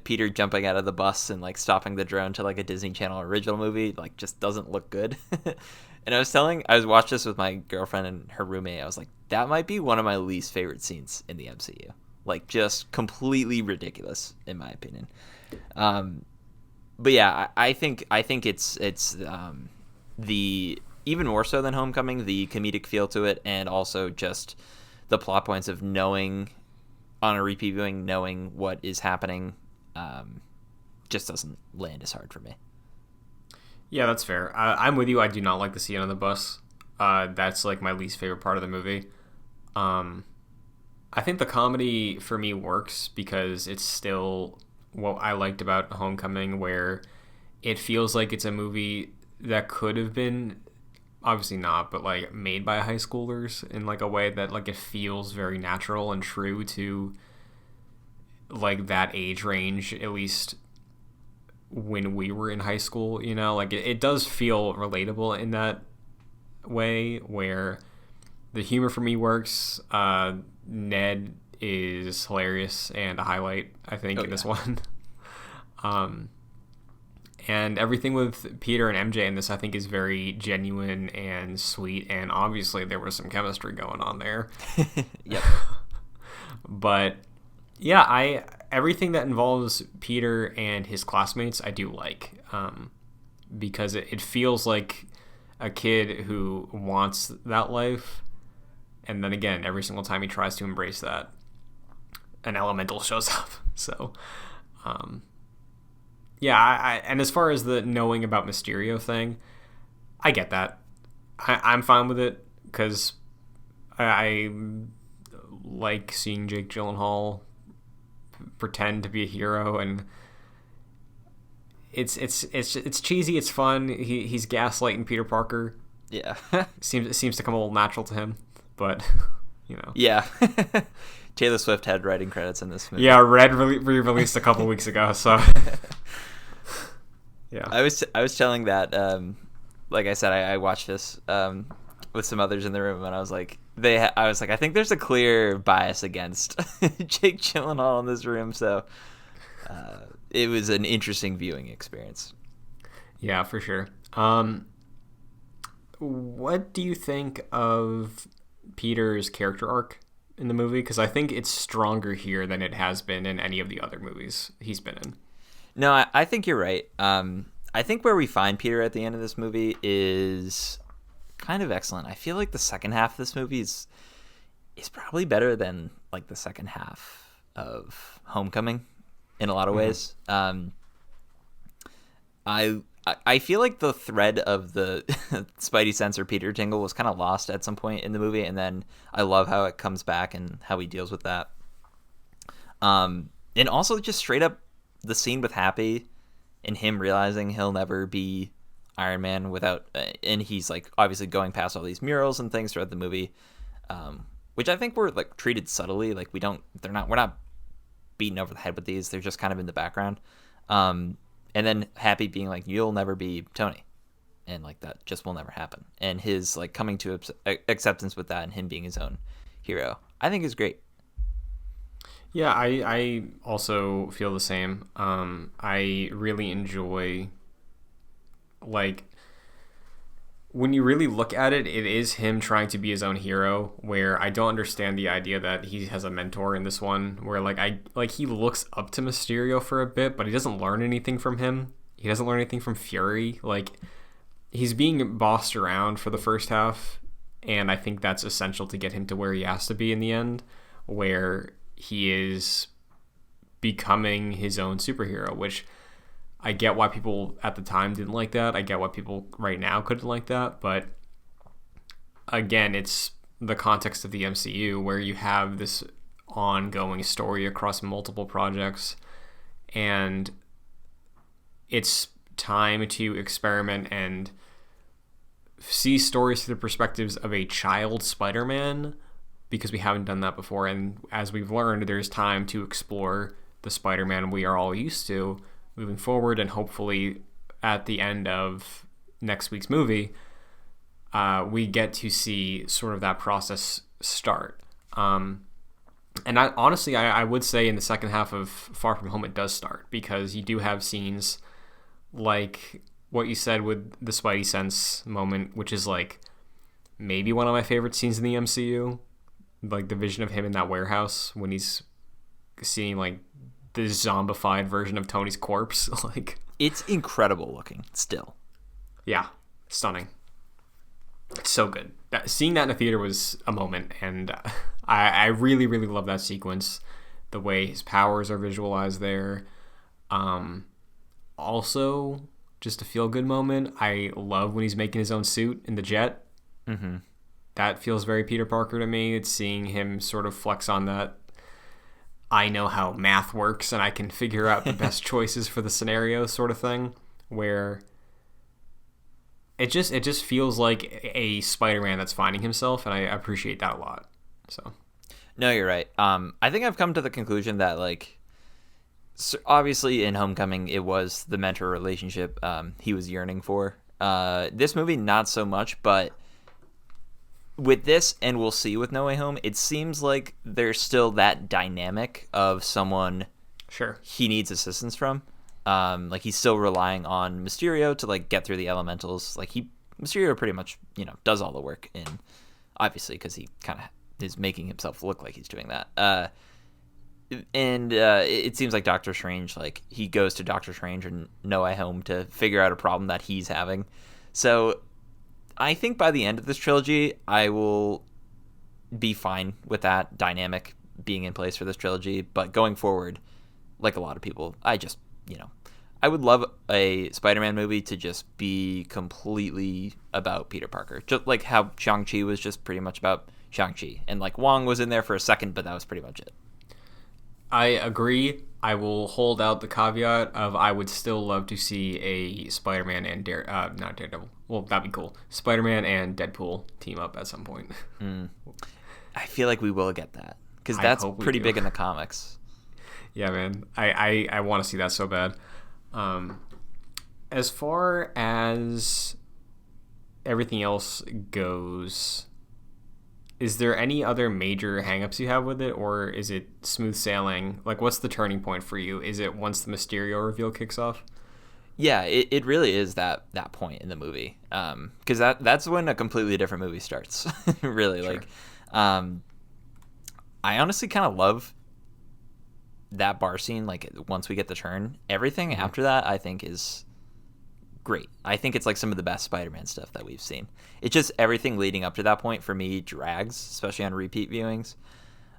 Peter jumping out of the bus and like stopping the drone to like a Disney Channel original movie, like just doesn't look good. And I was watching this with my girlfriend and her roommate. I was like, that might be one of my least favorite scenes in the MCU. Like, just completely ridiculous in my opinion. But yeah, I think it's the, even more so than Homecoming, the comedic feel to it, and also just the plot points of knowing on a repeat viewing, knowing what is happening, just doesn't land as hard for me. Yeah, that's fair. I'm with you. I do not like the scene on the bus. That's like my least favorite part of the movie. I think the comedy for me works because it's still what I liked about Homecoming, where it feels like it's a movie that could have been obviously not, but like made by high schoolers in like a way that like it feels very natural and true to like that age range, at least when we were in high school, you know, like it does feel relatable in that way where the humor for me works. Ned is hilarious and a highlight, I think, in this one. And everything with Peter and MJ in this, I think, is very genuine and sweet. And obviously, there was some chemistry going on there. Yep. But yeah, everything that involves Peter and his classmates, I do like, because it feels like a kid who wants that life. And then again, every single time he tries to embrace that, an elemental shows up. So, yeah, and as far as the knowing about Mysterio thing, I get that. I'm fine with it because I like seeing Jake Gyllenhaal pretend to be a hero, and it's cheesy, it's fun. He's gaslighting Peter Parker. Yeah. It seems to come a little natural to him, but you know. Yeah. Taylor Swift had writing credits in this movie. Yeah, Red re-released a couple weeks ago, so yeah. I was telling that, like I said, I watched this with some others in the room, and I was like, I think there's a clear bias against Jake Gyllenhaal in this room, so it was an interesting viewing experience. Yeah, for sure. What do you think of Peter's character arc in the movie? Because I think it's stronger here than it has been in any of the other movies he's been in. No, I think you're right. I think where we find Peter at the end of this movie is kind of excellent. I feel like the second half of this movie is probably better than like the second half of Homecoming in a lot of ways. I feel like the thread of the Spidey sense or Peter tingle was kind of lost at some point in the movie, and then I love how it comes back and how he deals with that. And also just straight up the scene with Happy and him realizing he'll never be Iron Man without, and he's like obviously going past all these murals and things throughout the movie, which I think were like treated subtly. Like we're not beaten over the head with these. They're just kind of in the background. And then Happy being like, you'll never be Tony. And like that just will never happen. And his like coming to acceptance with that and him being his own hero, I think is great. Yeah, I also feel the same. I really enjoy, like, when you really look at it, it is him trying to be his own hero, where I don't understand the idea that he has a mentor in this one, where he looks up to Mysterio for a bit, but he doesn't learn anything from him. He doesn't learn anything from Fury. Like, he's being bossed around for the first half, and I think that's essential to get him to where he has to be in the end, where he is becoming his own superhero, which I get why people at the time didn't like that. I get why people right now couldn't like that. But again, it's the context of the MCU where you have this ongoing story across multiple projects, and it's time to experiment and see stories through the perspectives of a child Spider-Man, because we haven't done that before. And as we've learned, there's time to explore the Spider-Man we are all used to moving forward, and hopefully at the end of next week's movie, we get to see sort of that process start. And honestly, I would say in the second half of Far From Home, it does start, because you do have scenes like what you said with the Spidey sense moment, which is like maybe one of my favorite scenes in the MCU, like the vision of him in that warehouse when he's seeing like the zombified version of Tony's corpse. Like, it's incredible looking still. Yeah, stunning. It's so good. Seeing that in the theater was a moment, and I really, really love that sequence. The way his powers are visualized there. Also, just a feel-good moment. I love when he's making his own suit in the jet. Mm-hmm. That feels very Peter Parker to me. It's seeing him sort of flex on that. I know how math works, and I can figure out the best choices for the scenario sort of thing, where it just feels like a Spider-Man that's finding himself, and I appreciate that a lot. So No, you're right. I think I've come to the conclusion that like, obviously in Homecoming it was the mentor relationship he was yearning for. This movie not so much, but with this, and we'll see with No Way Home, it seems like there's still that dynamic of someone sure. he needs assistance from. Like he's still relying on Mysterio to like get through the elementals. Like Mysterio pretty much, does all the work in, obviously, because he kind of is making himself look like he's doing that. And it seems like Doctor Strange, like he goes to Doctor Strange and No Way Home to figure out a problem that he's having. So I think by the end of this trilogy, I will be fine with that dynamic being in place for this trilogy. But going forward, like a lot of people, I would love a Spider-Man movie to just be completely about Peter Parker. Just like how Shang-Chi was just pretty much about Shang-Chi. And like Wong was in there for a second, but that was pretty much it. I agree. I will hold out the caveat of I would still love to see a Spider-Man and not Daredevil. Well, that'd be cool. Spider-Man and Deadpool team up at some point. I feel like we will get that because that's pretty big in the comics. Yeah, man. I want to see that so bad. As far as everything else goes, is there any other major hangups you have with it, or is it smooth sailing? Like, what's the turning point for you? Is it once the Mysterio reveal kicks off? Yeah, it really is that point in the movie, because that's when a completely different movie starts. Really, sure. Like, I honestly kind of love that bar scene. Like, once we get the turn, everything after that I think is great. I think it's like some of the best Spider-Man stuff that we've seen. It's just everything leading up to that point for me drags, especially on repeat viewings.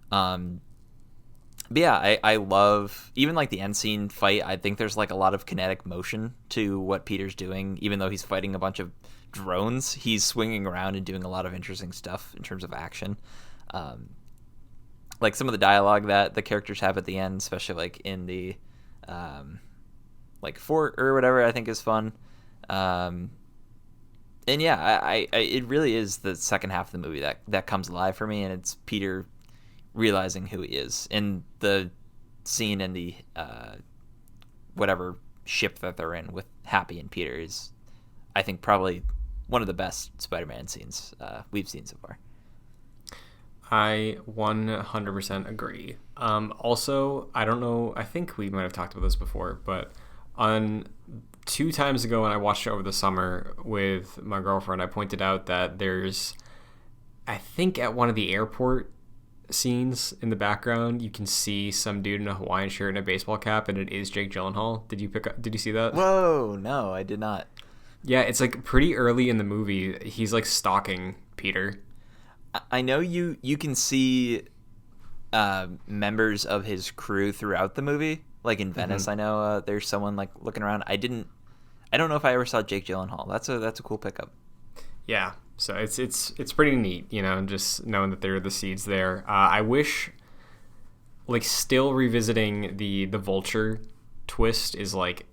But yeah, I love even like the end scene fight. I think there's like a lot of kinetic motion to what Peter's doing, even though he's fighting a bunch of drones. He's swinging around and doing a lot of interesting stuff in terms of action. Like some of the dialogue that the characters have at the end, especially like in the like fort or whatever, I think is fun. And yeah, I it really is the second half of the movie that comes alive for me, and it's Peter realizing who he is. And the scene in the whatever ship that they're in with Happy and Peter is, I think, probably one of the best Spider-Man scenes we've seen so far. I 100% agree. Also, I don't know, I think we might have talked about this before, but on 2 times ago when I watched it over the summer with my girlfriend, I pointed out that there's, I think at one of the airport scenes in the background, you can see some dude in a Hawaiian shirt and a baseball cap, and it is Jake Gyllenhaal. Did you see that? Whoa, no, I did not. Yeah, it's like pretty early in the movie. He's like stalking Peter. I know you can see members of his crew throughout the movie. Like in Venice, I know there's someone like looking around. I don't know if I ever saw Jake Gyllenhaal. That's a cool pickup. Yeah, so it's pretty neat, just knowing that there are the seeds there. I wish, like, still revisiting the Vulture twist is like,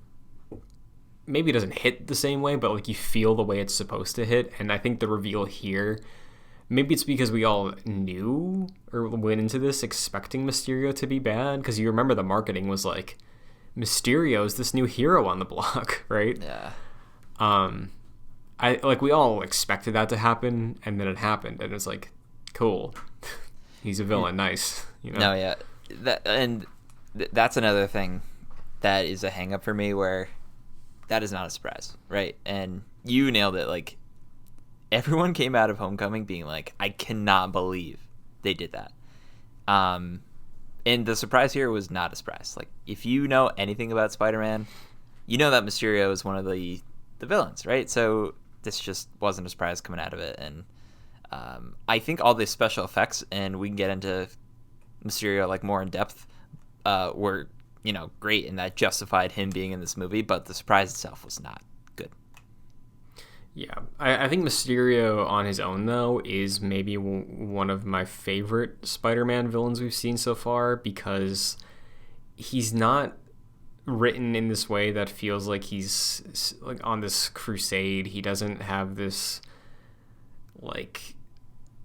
maybe it doesn't hit the same way, but like you feel the way it's supposed to hit. And I think the reveal here, maybe it's because we all knew or went into this expecting Mysterio to be bad, because you remember the marketing was like, Mysterio's this new hero on the block, right? Yeah. We all expected that to happen, and then it happened, and it's like, cool. He's a villain, nice. No, yeah. That's another thing that is a hang up for me, where that is not a surprise, right? And you nailed it. Like, everyone came out of Homecoming being like, I cannot believe they did that. And the surprise here was not a surprise. Like, if you know anything about Spider-Man, you know that Mysterio is one of the villains, right? So this just wasn't a surprise coming out of it. And I think all the special effects, and we can get into Mysterio like more in depth, were great, and that justified him being in this movie. But the surprise itself was not good. Yeah, I think Mysterio on his own, though, is maybe one of my favorite Spider-Man villains we've seen so far, because he's not written in this way that feels like he's like on this crusade. He doesn't have this like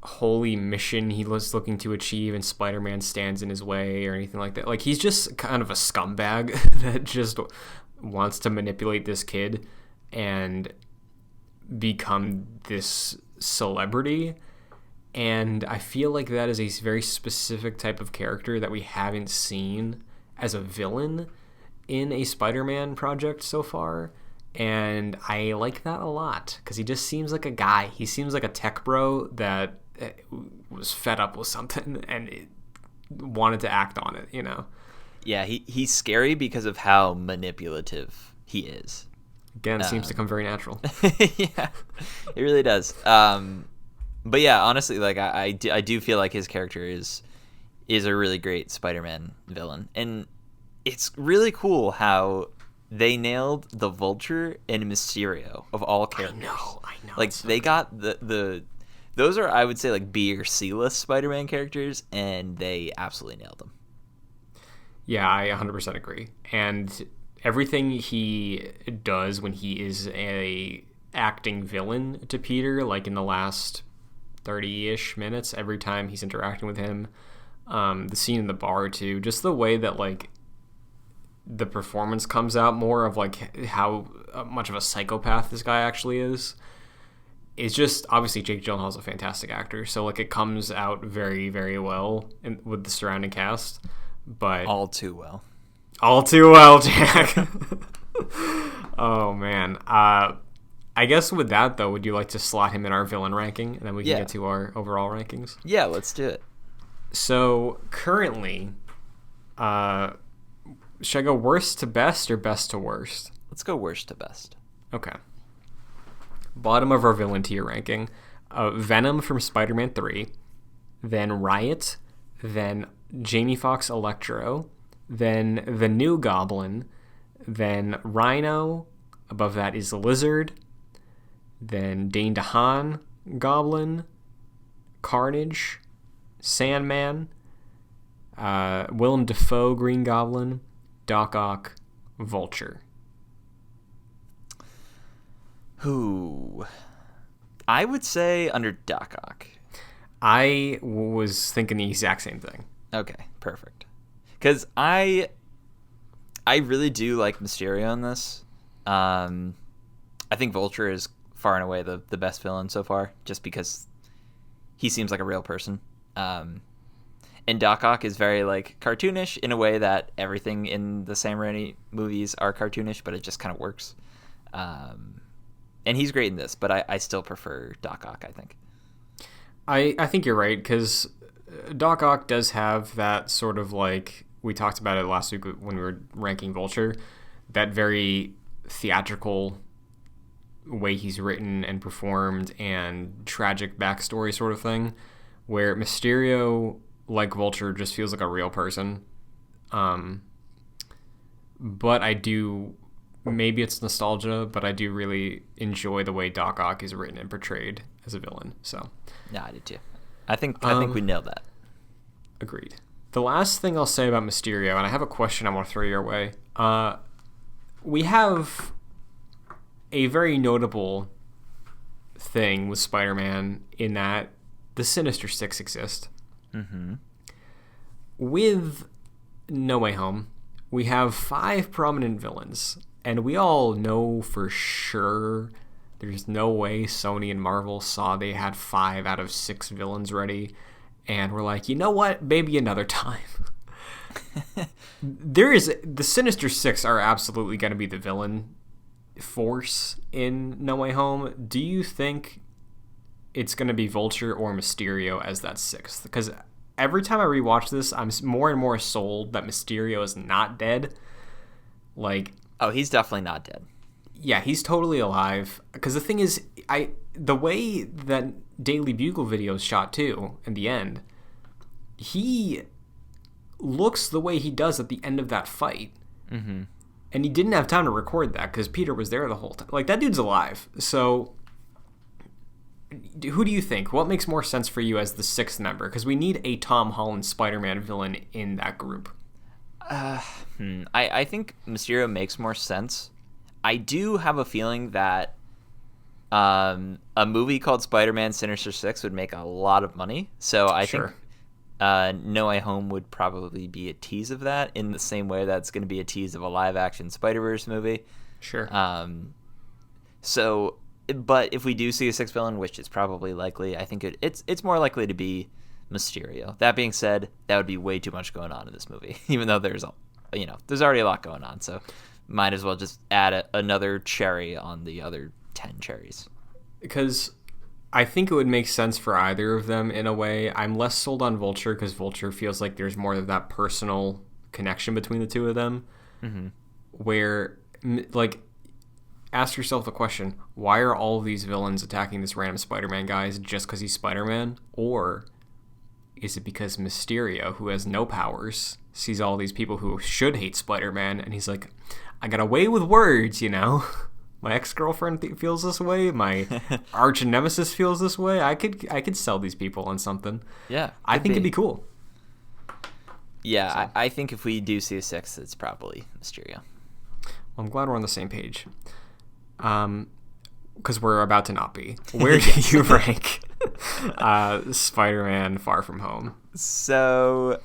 holy mission he was looking to achieve, and Spider-Man stands in his way or anything like that. Like, he's just kind of a scumbag that just wants to manipulate this kid and become this celebrity. And I feel like that is a very specific type of character that we haven't seen as a villain in a Spider-Man project so far. And I like that a lot because he just seems like a guy. He seems like a tech bro that was fed up with something and wanted to act on it, you know? Yeah, he's scary because of how manipulative he is. Again, seems to come very natural. Yeah, it really does. But yeah, honestly, like I do feel like his character is a really great Spider-Man villain, and it's really cool how they nailed the Vulture and Mysterio of all characters. I know. Like they got the those are, I would say, like B or C list Spider-Man characters, and they absolutely nailed them. Yeah, I 100% agree. And everything he does when he is a acting villain to Peter, like in the last 30-ish minutes, every time he's interacting with him, the scene in the bar too, just the way that like the performance comes out more of like how much of a psychopath this guy actually is. It's just, obviously Jake Gyllenhaal's a fantastic actor, so like it comes out very, very well with the surrounding cast. But all too well, Jack. Oh man. I guess with that though, would you like to slot him in our villain ranking, and then we can get to our overall rankings? Yeah, let's do it. So currently, should I go worst to best or best to worst? Let's go worst to best. Okay. Bottom of our villain tier ranking: Venom from Spider-Man 3, then Riot, then Jamie Foxx Electro, then the New Goblin, then Rhino. Above that is the Lizard, then Dane DeHaan Goblin, Carnage, Sandman, Willem Dafoe Green Goblin, Doc Ock, Vulture. Who? I would say under Doc Ock. I was thinking the exact same thing. Okay, perfect. Because I really do like Mysterio in this. I think Vulture is far and away the best villain so far, just because he seems like a real person. And Doc Ock is very like cartoonish in a way that everything in the Sam Raimi movies are cartoonish, but it just kind of works. And he's great in this, but I still prefer Doc Ock, I think. I think you're right, because Doc Ock does have that sort of like, we talked about it last week when we were ranking Vulture, that very theatrical way he's written and performed and tragic backstory sort of thing, where Mysterio, like Vulture, just feels like a real person. But I do, maybe it's nostalgia, but I do really enjoy the way Doc Ock is written and portrayed as a villain. So yeah, I did too. I think we nailed that. Agreed. The last thing I'll say about Mysterio, and I have a question I want to throw your way. We have a very notable thing with Spider-Man in that the Sinister Six exist. Mm-hmm. With No Way Home, we have 5 prominent villains, and we all know for sure there's no way Sony and Marvel saw they had 5 out of 6 villains ready, and we're like, you know what, maybe another time. The Sinister Six are absolutely going to be the villain force in No Way Home. Do you think it's going to be Vulture or Mysterio as that 6th? Because every time I rewatch this, I'm more and more sold that Mysterio is not dead. Like, oh, he's definitely not dead. Yeah, he's totally alive. Because the thing is, the way that Daily Bugle video is shot too, in the end, he looks the way he does at the end of that fight. Mm-hmm. And he didn't have time to record that because Peter was there the whole time. Like, that dude's alive. So, who do you think? What makes more sense for you as the 6th member? Because we need a Tom Holland Spider-Man villain in that group. I think Mysterio makes more sense. I do have a feeling that a movie called Spider-Man Sinister Six would make a lot of money. So I think No Way Home would probably be a tease of that, in the same way that's going to be a tease of a live-action Spider-Verse movie. Sure. So, but if we do see a sixth villain, which is probably likely, I think it's more likely to be Mysterio. That being said, that would be way too much going on in this movie, even though there's already a lot going on. So, might as well just add another cherry on the other 10 cherries. Because I think it would make sense for either of them in a way. I'm less sold on Vulture because Vulture feels like there's more of that personal connection between the two of them. Mm-hmm. Where, like, ask yourself the question, why are all of these villains attacking this random Spider-Man guy just because he's Spider-Man? Or is it because Mysterio, who has no powers, sees all these people who should hate Spider-Man, and he's like, I got away with words, My ex-girlfriend feels this way. My arch nemesis feels this way. I could sell these people on something. Yeah, I think it'd be cool. Yeah, so. I think if we do see a sixth, it's probably Mysterio. Well, I'm glad we're on the same page. Because we're about to not be. Where do you rank Spider-Man Far From Home? So,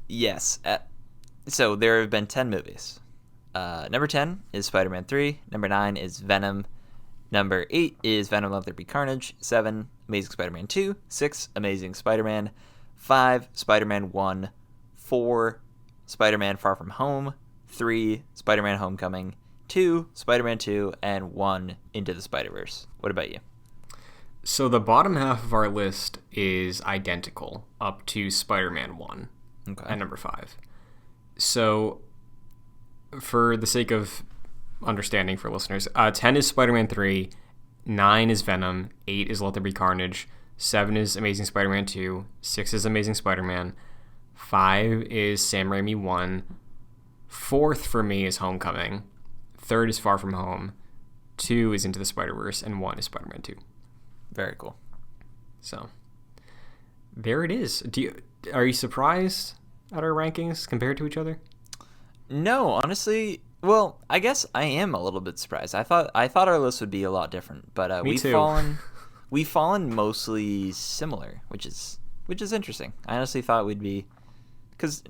yes. So there have been 10 movies. Number 10 is Spider-Man 3. Number 9 is Venom. Number 8 is Venom Let There Be Carnage. 7, Amazing Spider-Man 2. 6, Amazing Spider-Man. 5, Spider-Man 1. 4, Spider-Man Far From Home. 3, Spider-Man Homecoming. 2, Spider-Man 2. And 1, Into the Spider-Verse. What about you? So the bottom half of our list is identical up to Spider-Man 1 at number 5. So, for the sake of understanding for listeners, 10 is Spider-Man 3, 9 is Venom, 8 is Let There Be Carnage, 7 is Amazing Spider-Man 2, 6 is Amazing Spider-Man, 5 is Sam Raimi 1, 4th for me is Homecoming, 3rd is Far From Home, 2 is Into the Spider-Verse, and 1 is Spider-Man 2. Very cool. So, there it is. Are you surprised at our rankings compared to each other? No, honestly, well, I guess I am a little bit surprised. I thought our list would be a lot different, but we've fallen mostly similar, which is interesting. I honestly thought we'd be, because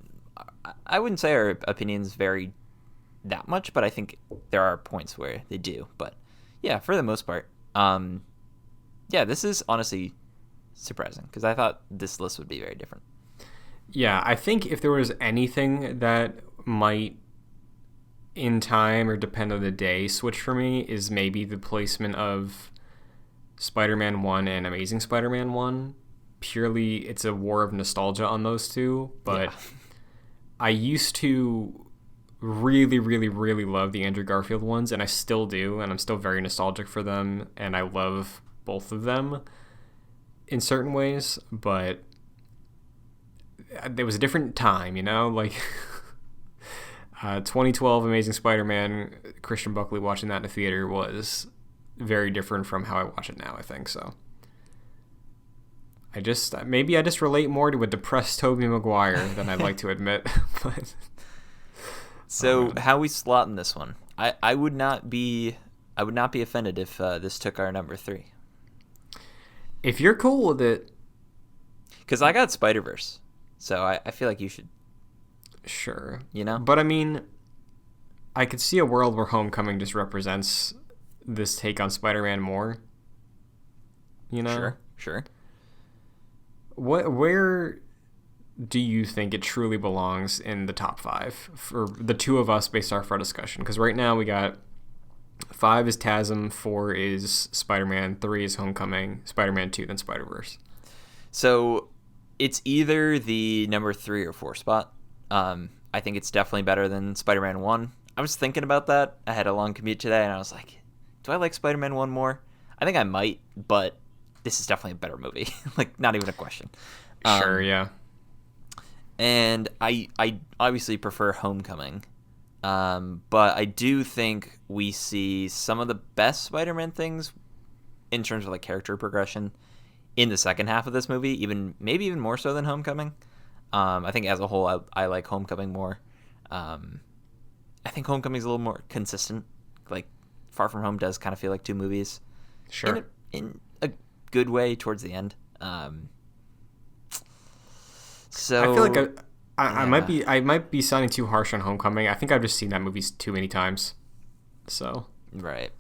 I wouldn't say our opinions vary that much, but I think there are points where they do. But yeah, for the most part, yeah, this is honestly surprising because I thought this list would be very different. Yeah, I think if there was anything that might, in time or depend on the day, switch for me is maybe the placement of Spider-Man 1 and Amazing Spider-Man 1. Purely, it's a war of nostalgia on those two, but yeah. I used to really, really, really love the Andrew Garfield ones, and I still do, and I'm still very nostalgic for them, and I love both of them in certain ways, but there was a different time, like 2012 Amazing Spider-Man, Christian Buckley watching that in the theater was very different from how I watch it now, I think. So I just relate more to a depressed Tobey Maguire than I'd like to admit. But, so how we slot in this one? I would not be offended if this took our number 3. If you're cool with it, because I got Spider-Verse, so I feel like you should. Sure. But I mean, I could see a world where Homecoming just represents this take on Spider-Man more. Sure. Where do you think it truly belongs in the top 5 for the two of us based off our discussion? Because right now we got 5 is TASM, 4 is Spider-Man, 3 is Homecoming, Spider-Man 2, then Spider-Verse. So it's either the number 3 or 4 spot. I think it's definitely better than Spider-Man 1. I was thinking about that. I had a long commute today, and I was like, do I like Spider-Man 1 more? I think I might, but this is definitely a better movie. Like, not even a question. Sure, yeah. And I obviously prefer Homecoming. But I do think we see some of the best Spider-Man things in terms of like character progression in the second half of this movie, maybe even more so than Homecoming. I think as a whole, I like Homecoming more. I think Homecoming's a little more consistent. Like, Far From Home does kind of feel like two movies. Sure. In a good way towards the end. So I feel like I might be sounding too harsh on Homecoming. I think I've just seen that movie too many times. So right.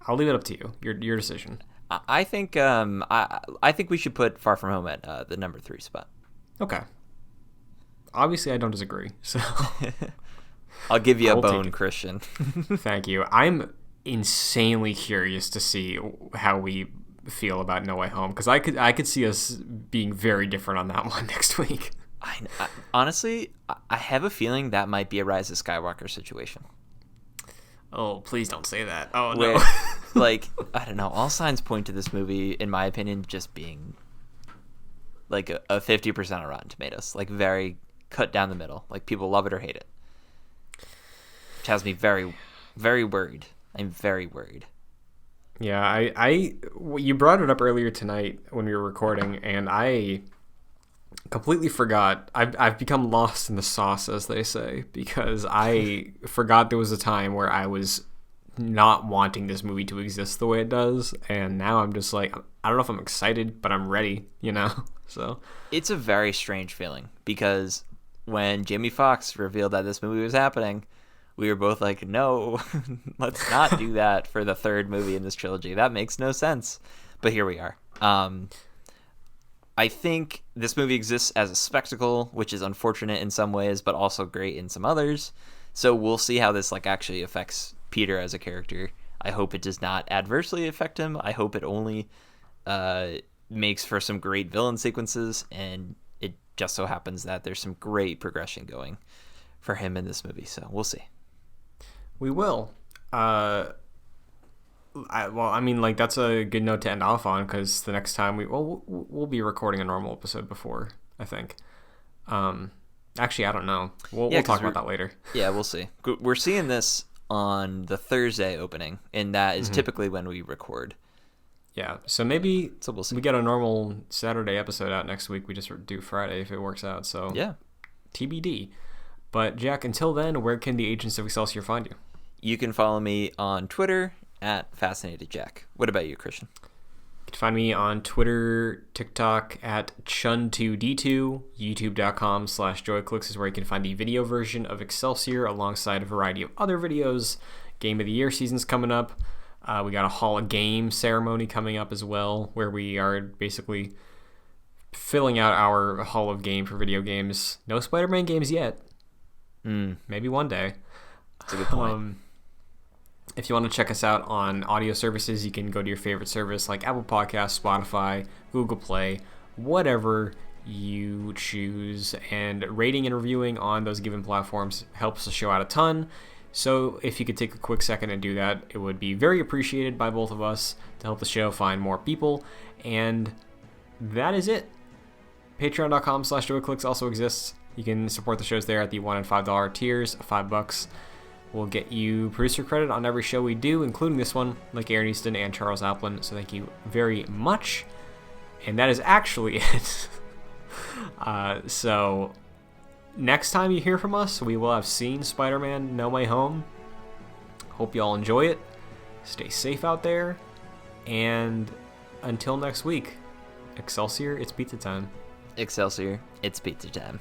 I'll leave it up to you. Your decision. I think I think we should put Far From Home at the number 3 spot. Okay. Obviously, I don't disagree. So I'll give you a bone, Christian. Thank you. I'm insanely curious to see how we feel about No Way Home, because I could see us being very different on that one next week. I honestly, I have a feeling that might be a Rise of Skywalker situation. Oh, please don't say that. Oh, where, no. Like, I don't know. All signs point to this movie, in my opinion, just being like a 50% on Rotten Tomatoes. Like, very cut down the middle. Like, people love it or hate it. Which has me very, very worried. I'm very worried. Yeah, you brought it up earlier tonight when we were recording, and I completely forgot. I've become lost in the sauce, as they say, because I forgot there was a time where I was not wanting this movie to exist the way it does, and now I'm just like, I don't know if I'm excited, but I'm ready, you know? So it's a very strange feeling, because when Jamie Foxx revealed that this movie was happening, we were both like, no, let's not do that for the third movie in this trilogy. That makes no sense. But here we are. I think this movie exists as a spectacle, which is unfortunate in some ways, but also great in some others. So we'll see how this like actually affects Peter as a character. I hope it does not adversely affect him. I hope it only makes for some great villain sequences, and it just so happens that there's some great progression going for him in this movie. So we'll see. We will. That's a good note to end off on, because the next time we'll be recording a normal episode before, I think. Actually, I don't know. We'll talk about that later. Yeah, we'll see. We're seeing this on the Thursday opening, and that is typically when we record. Yeah, so maybe we'll see. We get a normal Saturday episode out next week. We just do Friday if it works out. So yeah, TBD. But Jack, until then, where can the agents of Excelsior find you? You can follow me on Twitter at FascinatedJack. What about you, Christian? You can find me on Twitter, TikTok at Chun2D2, YouTube.com/JoyClicks is where you can find the video version of Excelsior alongside a variety of other videos. Game of the Year season's coming up. We got a Hall of Game ceremony coming up as well, where we are basically filling out our Hall of Game for video games. No Spider-Man games yet. Maybe one day. That's a good point. If you want to check us out on audio services, you can go to your favorite service like Apple Podcasts, Spotify, Google Play, whatever you choose. And rating and reviewing on those given platforms helps the show out a ton. So if you could take a quick second and do that, it would be very appreciated by both of us to help the show find more people. And that is it. Patreon.com/JoyClicks also exists. You can support the shows there at the $1 and $5 tiers. $5 will get you producer credit on every show we do, including this one, like Aaron Easton and Charles Applin. So thank you very much. And that is actually it. So next time you hear from us, we will have seen Spider-Man No Way Home. Hope you all enjoy it. Stay safe out there. And until next week, Excelsior, it's pizza time. Excelsior, it's pizza time.